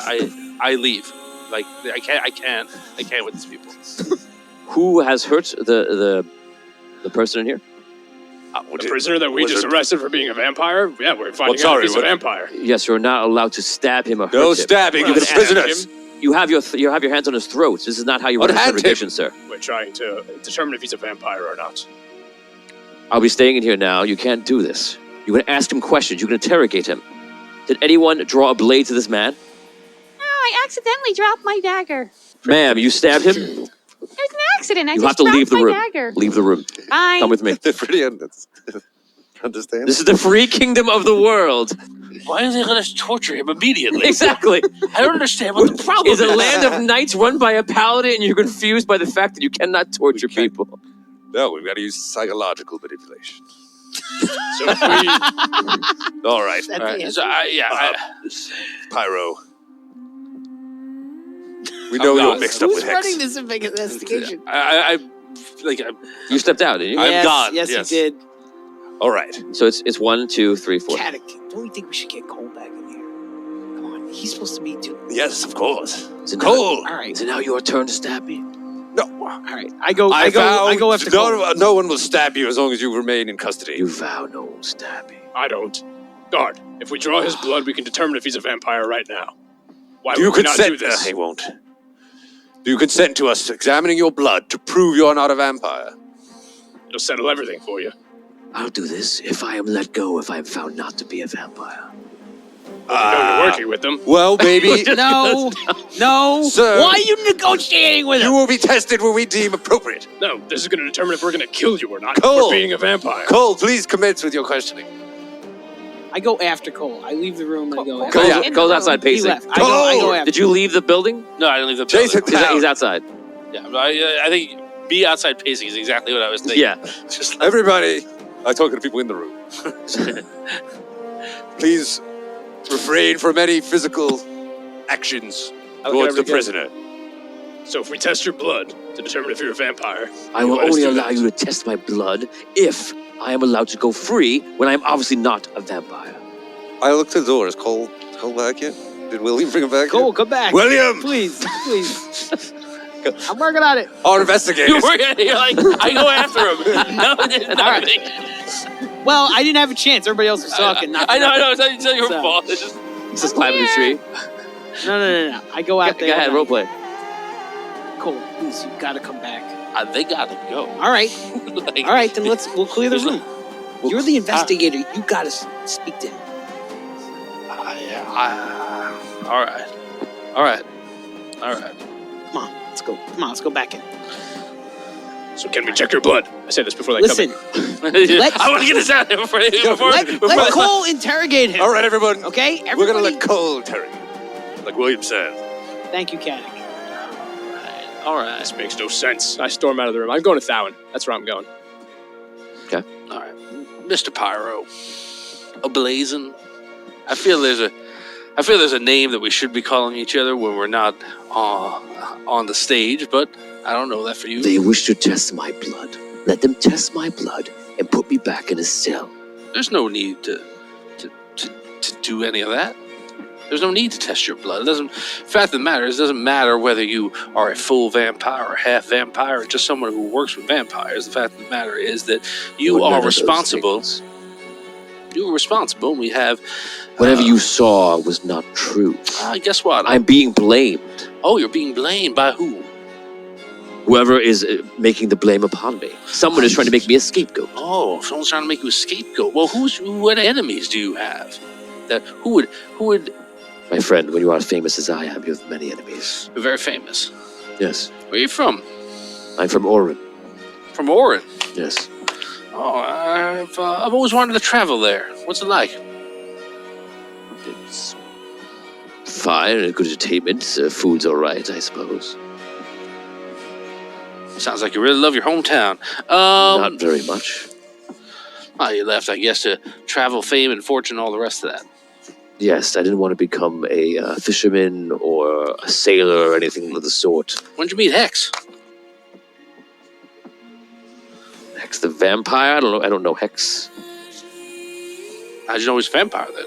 I leave. Like I can't with these people. Who has hurt the person in here? The prisoner that we just arrested for being a vampire? Yeah, we're finding out sorry, if he's a what- vampire. Yes, you're not allowed to stab him or hurt No him. stabbing Well, of the stab prisoners. him. You have your hands on his throat. This is not how you run What an hand interrogation, sir. We're trying to determine if he's a vampire or not. I'll be staying in here now. You can't do this. You're going to ask him questions. You can interrogate him. Did anyone draw a blade to this man? No, I accidentally dropped my dagger. Ma'am, you stabbed him? It was an accident. I You just have to dropped leave the my room. dagger. Leave the room. Fine. Come with me. They're pretty understand. This is the free kingdom of the world. Why are they going to torture him immediately? Exactly. I don't understand what the problem Is a land of knights run by a paladin and you're confused by the fact that you cannot torture people? No, we've got to use psychological manipulation. So if we, All right, All right, so Pyro. We know you're mixed up Who's with Hex. running this investigation? You stepped out, didn't you? I'm yes, gone, Yes, yes. you did. All right. So it's 1, 2, 3, 4. Caddick, don't you think we should get Cole back in here? Come on, he's supposed to be doing. Yes, of course. So Cole. Now, All right, so now your turn to stab me. No. all right. I go after Cole. No one will stab you as long as you remain in custody. You vow no one will stab me. I don't. Guard, if we draw his blood, we can determine if he's a vampire right now. Why Do you would we not do consent? this? He won't. Do you consent to us examining your blood to prove you are not a vampire? It'll settle everything for you. I'll do this if I am let go if I am found not to be a vampire. You're working with them. Well, maybe No, no. Sir. Why are you negotiating with you him? will be tested when we deem appropriate. No, this is going to determine if we're going to kill you or not Cole. for being a vampire. Cole, please commence with your questioning. I go after Cole. I leave the room and I go after Cole. Cole. Cole's, Cole's outside He pacing. left. I go after Did you leave the building? No, I didn't leave the Jason, building. He's outside. Yeah, but I think be outside pacing is exactly what I was thinking. Yeah. Just Everybody, I'm talking to people in the room. Please refrain from any physical actions I'll towards get the every- prisoner. So if we test your blood to determine if you're a vampire, I will let us only do allow that. you to test my blood if I am allowed to go free when I am obviously not a vampire. I looked to the door. Is Cole back yet? Did William bring him back? Cole, come back. William! Please. I'm working on it. Our investigators. you're like, I go after him. No, it's not me. Well, I didn't have a chance. Everybody else was talking. I know, it's not your So- fault. It's just, He's just climbing the tree. No. I go out Go there. ahead, roleplay. Cole, please, you gotta come back. They gotta go. All right. Like, All right, then we'll clear the there's room. Well, You're the investigator. You gotta speak to him. All right. Come on, let's go. Let's go back in. So can we check your blood? I said this before they Listen, come in. I want to get this out there before let Cole interrogate him. All right, everyone. Okay, We're gonna everybody. let Cole interrogate, like William said. Thank you, Caddick. All right. This makes no sense. I storm out of the room. I'm going to Thowan. That's where I'm going. All right, Mr. Pyro, Ablazing. I feel there's a name that we should be calling each other when we're not on the stage, but I don't know that for you. They wish to test my blood. Let them test my blood and put me back in a cell. There's no need to do any of that. There's no need to test your blood. Fact of the matter is, it doesn't matter whether you are a full vampire or half vampire or just someone who works with vampires. The fact of the matter is that you None are of those responsible. things. You are responsible. We have. Whatever you saw was not true. Guess what? I'm being blamed. Oh, you're being blamed by who? Whoever is making the blame upon me. Someone is trying to make me a scapegoat. Oh, someone's trying to make you a scapegoat. Well, what enemies do you have? Who would? My friend, when you are as famous as I am, you have many enemies. You're very famous. Yes. Where are you from? I'm from Orin. From Orin. Yes. Oh, I've always wanted to travel there. What's it like? It's fine, a good entertainment. Food's all right, I suppose. Sounds like you really love your hometown. Not very much. You left, I guess, to travel, fame, and fortune, all the rest of that. Yes, I didn't want to become a fisherman or a sailor or anything of the sort. When'd you meet Hex? Hex the vampire? I don't know Hex. How'd you know he's a vampire then?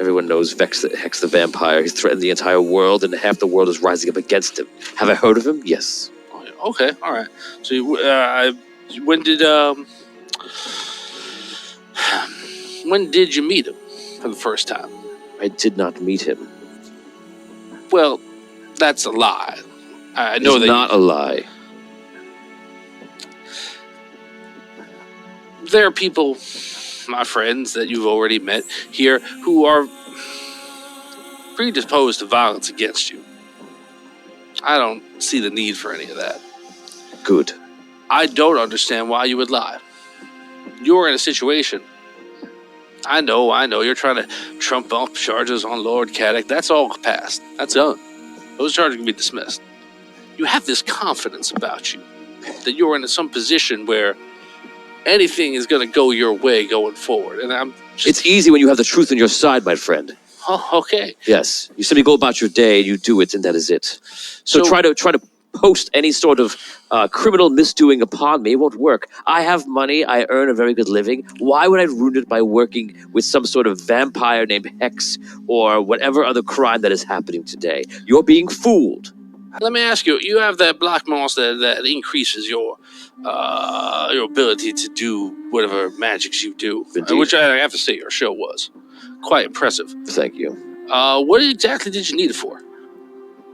Everyone knows Hex the vampire. He's threatened the entire world, and half the world is rising up against him. Have I heard of him? Yes. Okay, all right. So, when did you meet him for the first time? I did not meet him. Well, that's a lie. I know It's that not a lie. there are people, my friends, that you've already met here who are predisposed to violence against you. I don't see the need for any of that. Good. I don't understand why you would lie. You're in a situation. I know, you're trying to trump up charges on Lord Caddick. That's all passed. That's done. Those charges can be dismissed. You have this confidence about you that you're in some position where anything is going to go your way going forward. And I'm just... It's easy when you have the truth on your side, my friend. Oh, okay. Yes. You simply go about your day, you do it, and that is it. So try to post any sort of criminal misdoing upon me. It won't work. I have money. I earn a very good living. Why would I ruin it by working with some sort of vampire named Hex or whatever other crime that is happening today? You're being fooled. Let me ask you, you have that black moss that increases your ability to do whatever magics you do, Indeed. which I have to say your show was quite impressive. Thank you. What exactly did you need it for?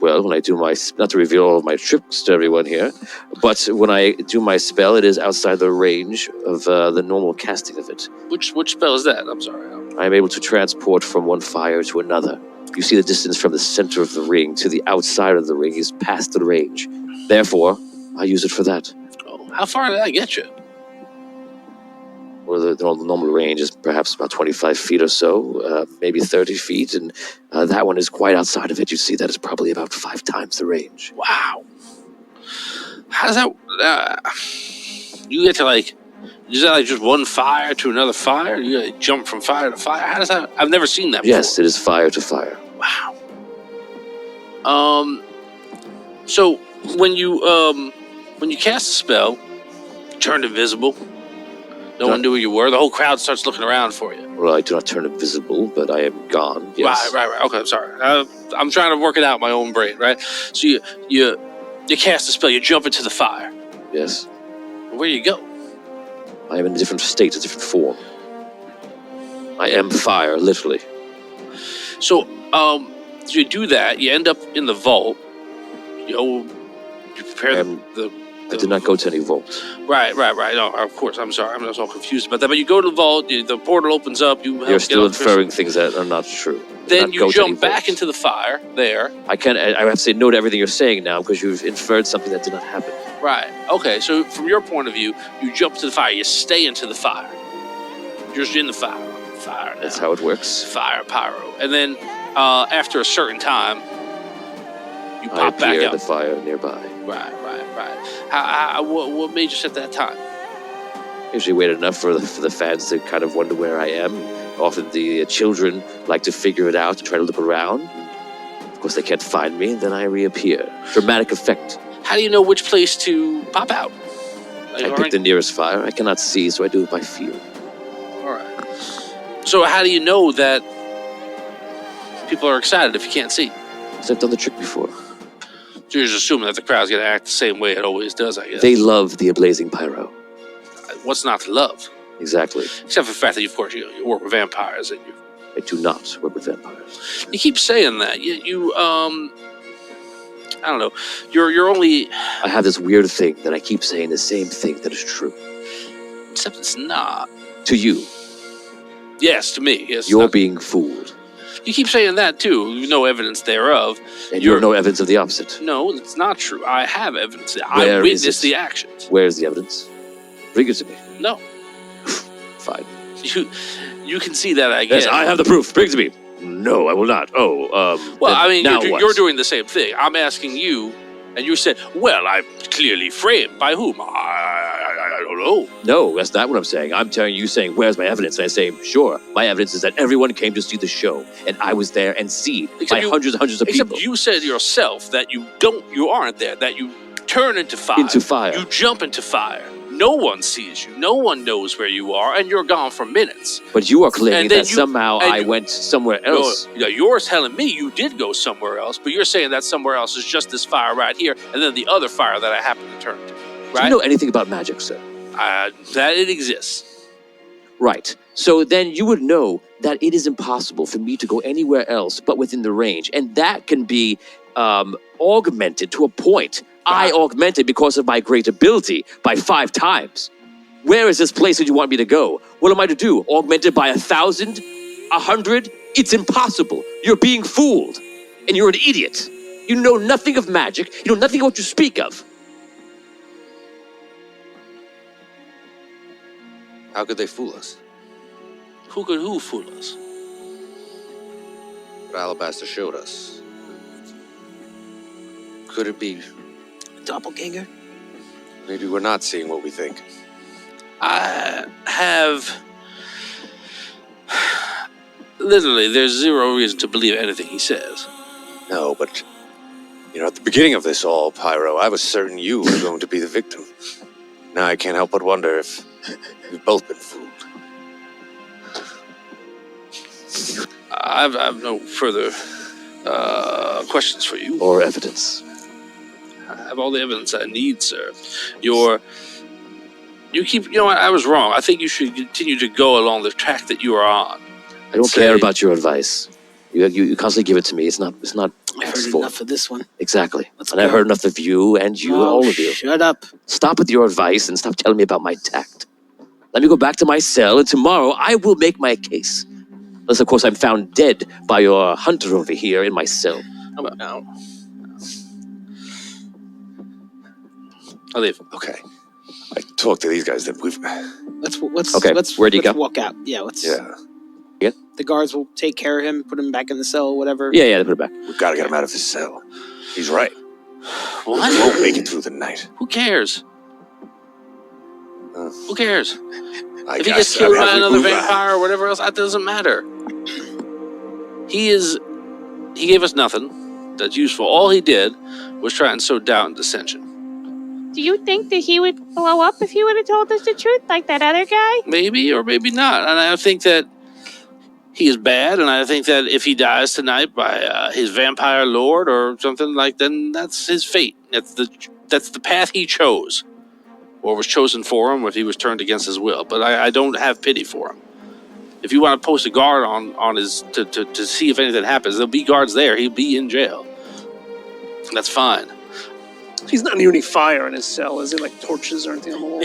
Well, when I do not to reveal all of my tricks to everyone here, but when I do my spell, it is outside the range of the normal casting of it. Which spell is that? I'm sorry. I am able to transport from one fire to another. You see the distance from the center of the ring to the outside of the ring is past the range. Therefore, I use it for that. Oh, how far did that get you? Well, the normal range is perhaps about 25 feet or so, maybe 30 feet, and that one is quite outside of it. You see that is probably about 5 times the range. Wow. How does that... you get to, is that just one fire to another fire? You jump from fire to fire? How does that... I've never seen that before. Yes, it is fire to fire. Wow. So when you cast a spell, you turned invisible. No one knew where you were. The whole crowd starts looking around for you. Well, I do not turn invisible, but I am gone. Yes. Right. Okay, I'm sorry. I'm trying to work it out in my own brain, right? So you cast a spell. You jump into the fire. Yes. Where you go? I am in a different state, a different form. I am fire, literally. So you do that. You end up in the vault. You prepare the I did not go to any vault. Right. No, of course. I'm sorry. I'm just all confused about that. But you go to the vault. The portal opens up. You're still inferring things that are not true. Then you jump back into the fire there. I have to say no to everything you're saying now because you've inferred something that did not happen. Right. Okay. So from your point of view, you jump to the fire. You stay into the fire. You're just in the fire. Fire. Now. That's how it works. Fire, pyro, and then after a certain time, you pop back up. The fire nearby. Right. What made you set that time? Usually waited enough for the fans to kind of wonder where I am. Often the children like to figure it out and try to look around. Of course, they can't find me, then I reappear. Dramatic effect. How do you know which place to pop out? I pick the nearest fire. I cannot see, so I do it by feel. All right. So how do you know that people are excited if you can't see? Because I've done the trick before. So you're just assuming that the crowd's going to act the same way it always does, I guess. They love the blazing pyro. What's not to love? Exactly. Except for the fact that, of course, you work with vampires and you... I do not work with vampires. You keep saying that. You I don't know. You're only... I have this weird thing that I keep saying the same thing that is true. Except it's not. To you. Yes, to me. Yes. You're being fooled. You keep saying that, too. No evidence thereof. And you have no evidence of the opposite. No, it's not true. I have evidence. I witnessed the actions. Where's the evidence? Bring it to me. No. Fine. You can see that, I guess. Yes, I have the proof. Bring it to me. No, I will not. Well, I mean, you're doing the same thing. I'm asking you, and you said, well, I'm clearly framed. By whom? I don't know. No, that's not what I'm saying. I'm telling you, saying, where's my evidence? And I say, sure, my evidence is that everyone came to see the show, and I was there and seen by hundreds and hundreds of people. Except you said yourself that you aren't there, that you turn into fire. Into fire. You jump into fire. No one sees you. No one knows where you are, and you're gone for minutes. But you are claiming that somehow I went somewhere else. No, you're telling me you did go somewhere else, but you're saying that somewhere else is just this fire right here, and then the other fire that I happen to turn to. Right? Do you know anything about magic, sir? That it exists. Right. So then you would know that it is impossible for me to go anywhere else but within the range, and that can be augmented to a point. I augmented because of my great ability by 5 times. Where is this place that you want me to go? What am I to do? Augmented by 1,000? 100? It's impossible. You're being fooled. And you're an idiot. You know nothing of magic. You know nothing of what you speak of. How could they fool us? Who could fool us? What Alabaster showed us. Could it be... Doppelganger? Maybe we're not seeing what we think. I have... Literally, there's zero reason to believe anything he says. No, but... at the beginning of this all, Pyro, I was certain you were going to be the victim. Now I can't help but wonder if we've both been fooled. I've no further questions for you. Or evidence. I have all the evidence I need, sir. You know what, I was wrong. I think you should continue to go along the track that you are on. I don't care about your advice. You constantly give it to me. It's not I heard enough of this one. Exactly. I heard enough of you and you and all of you. Shut up. Stop with your advice and stop telling me about my tact. Let me go back to my cell, and tomorrow I will make my case. Unless, of course, I'm found dead by your hunter over here in my cell. How about now? I'll leave. Okay. I talked to these guys that we've... Where'd you go? Walk out. Yeah, let's... Yeah. The guards will take care of him, put him back in the cell, whatever. Yeah, they put it back. We've got to get him out of his cell. He's right. What? We won't make it through the night. Who cares? Who cares? If he gets killed by another vampire or whatever else, that doesn't matter. He gave us nothing that's useful. All he did was try and sow doubt and dissension. Do you think that he would blow up if he would have told us the truth, like that other guy? Maybe or maybe not. And I think that he is bad, and I think that if he dies tonight by his vampire lord or something then that's his fate. That's the path he chose, or was chosen for him, if he was turned against his will. But I don't have pity for him. If you want to post a guard on his to see if anything happens, there'll be guards there. He'll be in jail. That's fine. He's not near any fire in his cell, is it? Like torches or anything on the wall?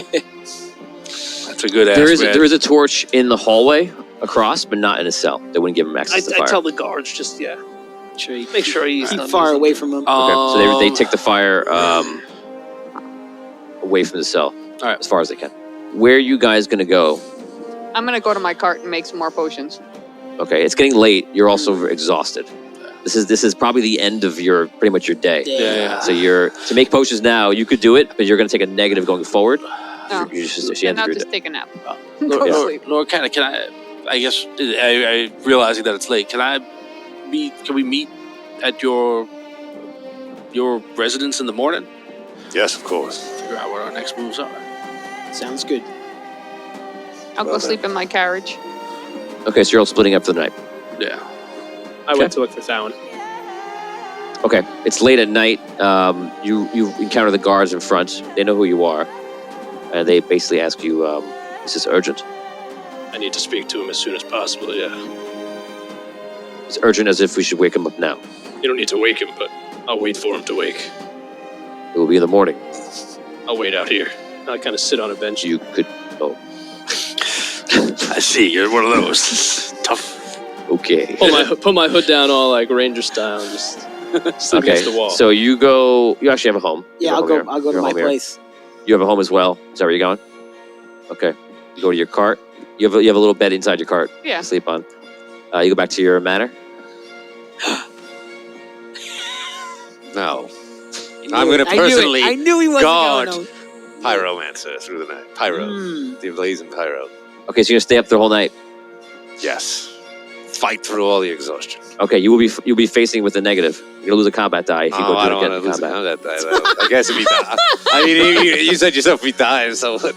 That's a good ass There is a torch in the hallway across, but not in his cell. They wouldn't give him access to I fire. tell the guards just Sure, you make sure he's keep not far using away them. from him. Okay, so they take the fire away from the cell, right. as far as they can. Where are you guys gonna go? I'm gonna go to my cart and make some more potions. Okay, it's getting late. You're also exhausted. This is probably the end of pretty much your day. Yeah. So to make potions now, you could do it, but you're gonna take a negative going forward. No. You just And end I'll your just day. take a nap. Go to sleep. Lord, can I guess, I realizing that it's late, can we meet at your residence in the morning? Yes, of course. Figure out what our next moves are. Sounds good. I'll go sleep in my carriage. Okay, so you're all splitting up for the night. Yeah. I went to look for Thawen. Okay, it's late at night. You encounter the guards in front. They know who you are, and they basically ask you, "Is this urgent?" I need to speak to him as soon as possible, yeah. It's urgent as if we should wake him up now. You don't need to wake him, but I'll wait for him to wake. It will be in the morning. I'll wait out here. I'll kind of sit on a bench. You could. Oh, I see, you're one of those. Tough. okay. Put my hood down all like ranger style and just sit against the wall. So you go. You actually have a home. You Yeah, have a home I'll go here. to Your my home here. place. You have a home as well. Is that where you're going? Okay. You go to your cart. You have a little bed inside your cart Yeah. to sleep on. You go back to your manor. No. I'm going to I knew it. personally I knew he wasn't guard going. Pyromancer through the night. Pyro. The blazing pyro. Okay, so you're gonna stay up the whole night. Yes. Fight through all the exhaustion. Okay, you'll be facing with a negative. You're gonna lose a combat die if you go I to don't get want to in lose the combat. combat die, though. I guess if he dies. I mean, you said yourself if he dies, so what?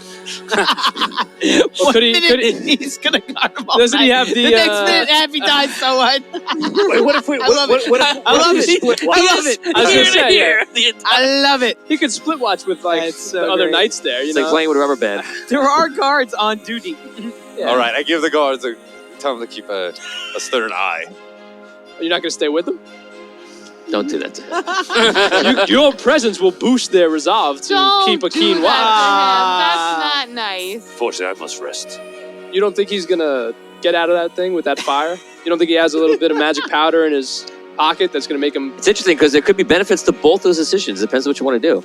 Well, could he, He's gonna guard him all doesn't he night. have the, next minute after he dies? So what? Wait, what if we? I love it. I love it. I love it. I was gonna say, yeah, I love it. he could split watch with like That's so the other great. knights there, you It's know? like playing with a rubber band. There are guards on duty. Yeah. All right, I give the guards tell them to keep a stern eye. You're not gonna stay with them? Don't do that to him. Your presence will boost their resolve to Don't keep a do keen that watch. to him. That's not nice. Fortunately, I must rest. You don't think he's gonna get out of that thing with that fire? You don't think he has a little bit of magic powder in his pocket that's gonna make him? It's interesting because there could be benefits to both those decisions. Depends on what you want to do.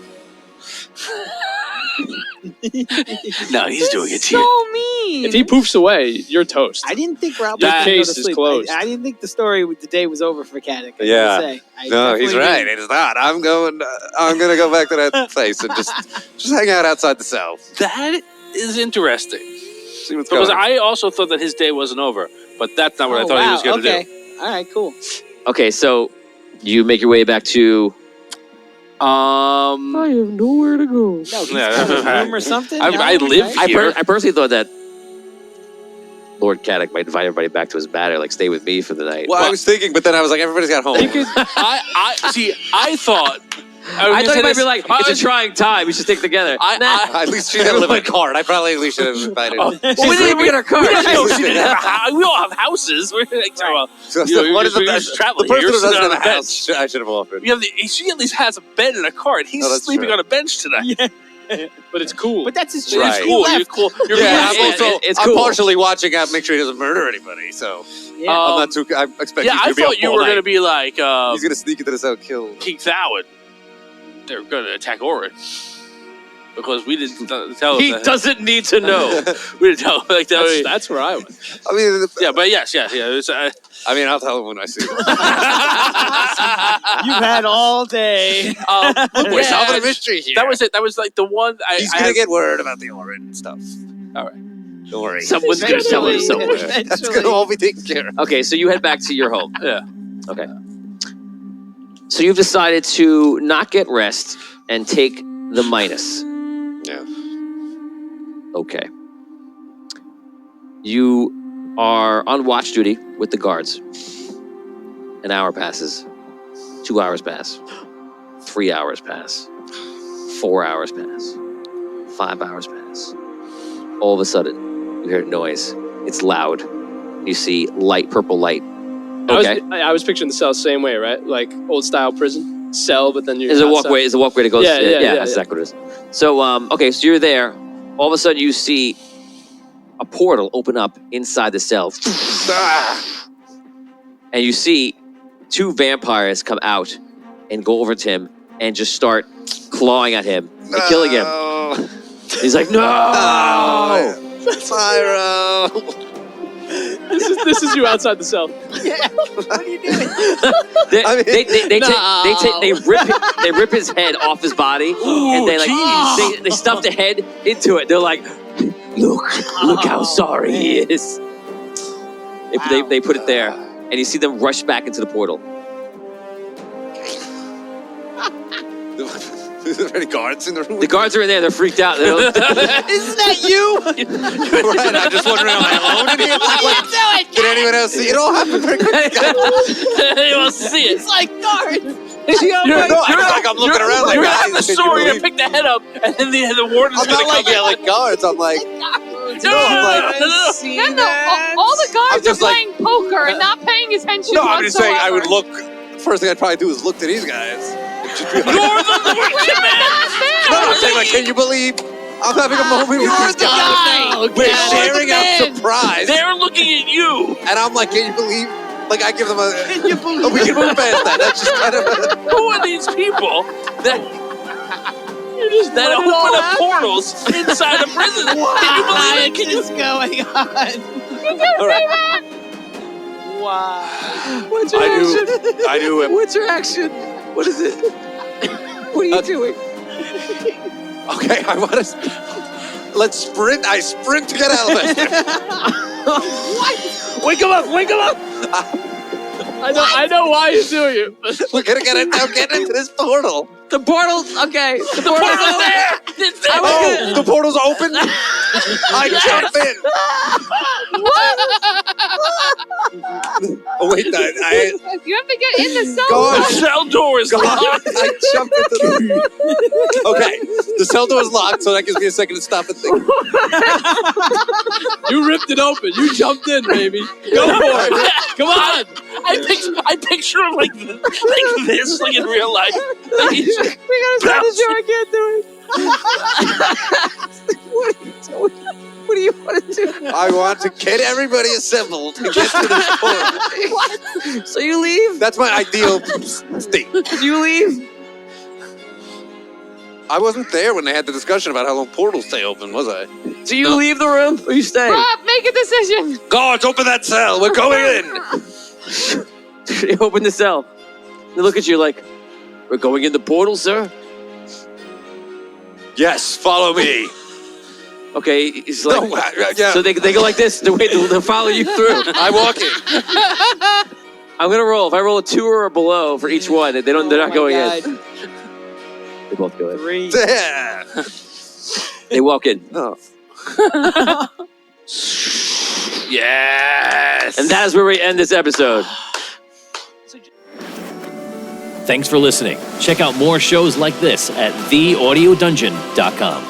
No, he's doing it to So you. mean. If he poofs away, you're toast. I didn't think Ralph Your was gonna go case to is sleep. closed. I didn't think the story with the day was over for Caddick. I Yeah. gotta say. I No, he's definitely right. didn't. It is not. I'm going to go back to that place and just hang out outside the cell. That is interesting. See what's Because going. I also thought that his day wasn't over, but that's not what I Oh, thought he wow. was going to Okay. do. All right. Cool. Okay, so you make your way back to. I have nowhere to go. No, he's Yeah. got a room or something. I No, live okay. here. I personally thought that Lord Caddick might invite everybody back to his manor, like stay with me for the night. Well, I was thinking, but then I was like, everybody's got home. I see. I thought. I thought he might be like, it's a trying time. We should stick together. At least she's got to live in a card. I probably at least should have invited. Oh, Well, we didn't even get our car. No, she didn't have a house. We all have houses. We're like, well, So, you know, what is you're the just traveling person here. who You're doesn't sitting have on a a house? I should have offered. she at least has a bed and a cart. He's Oh, that's sleeping true. on a bench tonight. But it's cool. But that's his It's choice. Right. He cool. left. You're cool. You're Yeah, cool. I'm also it's I'm cool. partially watching out, make sure he doesn't murder anybody. So Yeah. I'm not too. I expect. Yeah, he's I gonna be thought up you all were night. going to be like He's gonna sneak into the cell, kill. King Thawid. They're going to attack Orin. Because we didn't tell him He that. doesed need to know. We didn't tell him like that. That's where I was. I mean, Yeah, but yes. It's, I mean, I'll tell him when I see him. You've had all day. We're yeah, solving a mystery here. that was it. That was like the one. He's gonna get word about the Orin stuff. All right. Don't worry. Someone's gonna tell him somewhere. That's gonna all be taken care of. Okay, so you head back to your home. Yeah. Okay. So you've decided to not get rest and take the minus. Yeah. Okay. You are on watch duty with the guards. An hour passes. 2 hours pass. 3 hours pass. 4 hours pass. 5 hours pass. All of a sudden, you hear a noise. It's loud. You see light, purple light. Okay. I was picturing the cell the same way, right? Like old style prison. cell, but then you're There's a walkway. There's a walkway that goes. Yeah, That's yeah. exactly what it is. So, okay, so you're there. All of a sudden, you see a portal open up inside the cell, and you see 2 vampires come out and go over to him and just start clawing at him and killing him. He's like, no! Pyro. This is you outside the cell. They rip his head off his body, and they stuff the head into it. They're like, look how sorry he is. They put it there, and you see them rush back into the portal. Is there any guards in the room? The guards are in there. They're freaked out. They don't- Isn't that you? Right, I'm just wondering, am I alone in here? Did anyone else see it all happen very quickly? You don't see it. It's like guards. I'm looking around like, You're guys, at the can you store, you're believe- gonna pick the head up, and then the warden's I'm gonna not like come in. yelling guards. I'm like, No, all the guards are just like- playing poker and not paying attention no, I'm just saying I would whatsoever. look. First thing I'd probably do is look to these guys. You're the Lord Commander! No, I'm saying like, can you believe I'm having a moment with these guys? We're sharing out surprise, They're looking at you! and I'm like, can you believe? Like I give them a. We can move past that. That's just kind of. Who are these people that open up portals inside a prison? Can you believe it? Can you? Going on? All right. Wow. I do it. What's your action? What is it? What are you doing? Okay, I want to. Let's sprint. I sprint to get out of it. Wake him up! Wake him up! I know why you're doing it. We're gonna get into this portal. The portal. Okay. The portal's Portal's there! It's there! Oh, the portal's open. I jump in. Oh wait, I You have to get in the cell. God. The cell door is locked! I jumped into the. Okay, the cell door is locked, so that gives me a second to stop and think. You ripped it open. You jumped in, baby. Go for it. Come on. I picture him like this, like in real life. Like he's just bouncing. I can't do it. What do you want to do? I want to get everybody assembled to get to this portal. So you leave? That's my ideal state. You leave? I wasn't there when they had the discussion about how long portals stay open, was I? Do you leave the room or you stay? Rob, make a decision. Guards, open that cell. We're going in. They open the cell. They look at you like, we're going in the portal, sir? Yes, follow me. Okay, it's like, No, yeah. so they go like this, they'll follow you through. I walk in. I'm gonna roll. If I roll a 2 or below for each one, they're not going in. They both go in. 3. Yeah. They walk in. No. Yes! And that is where we end this episode. Thanks for listening. Check out more shows like this at theaudiodungeon.com.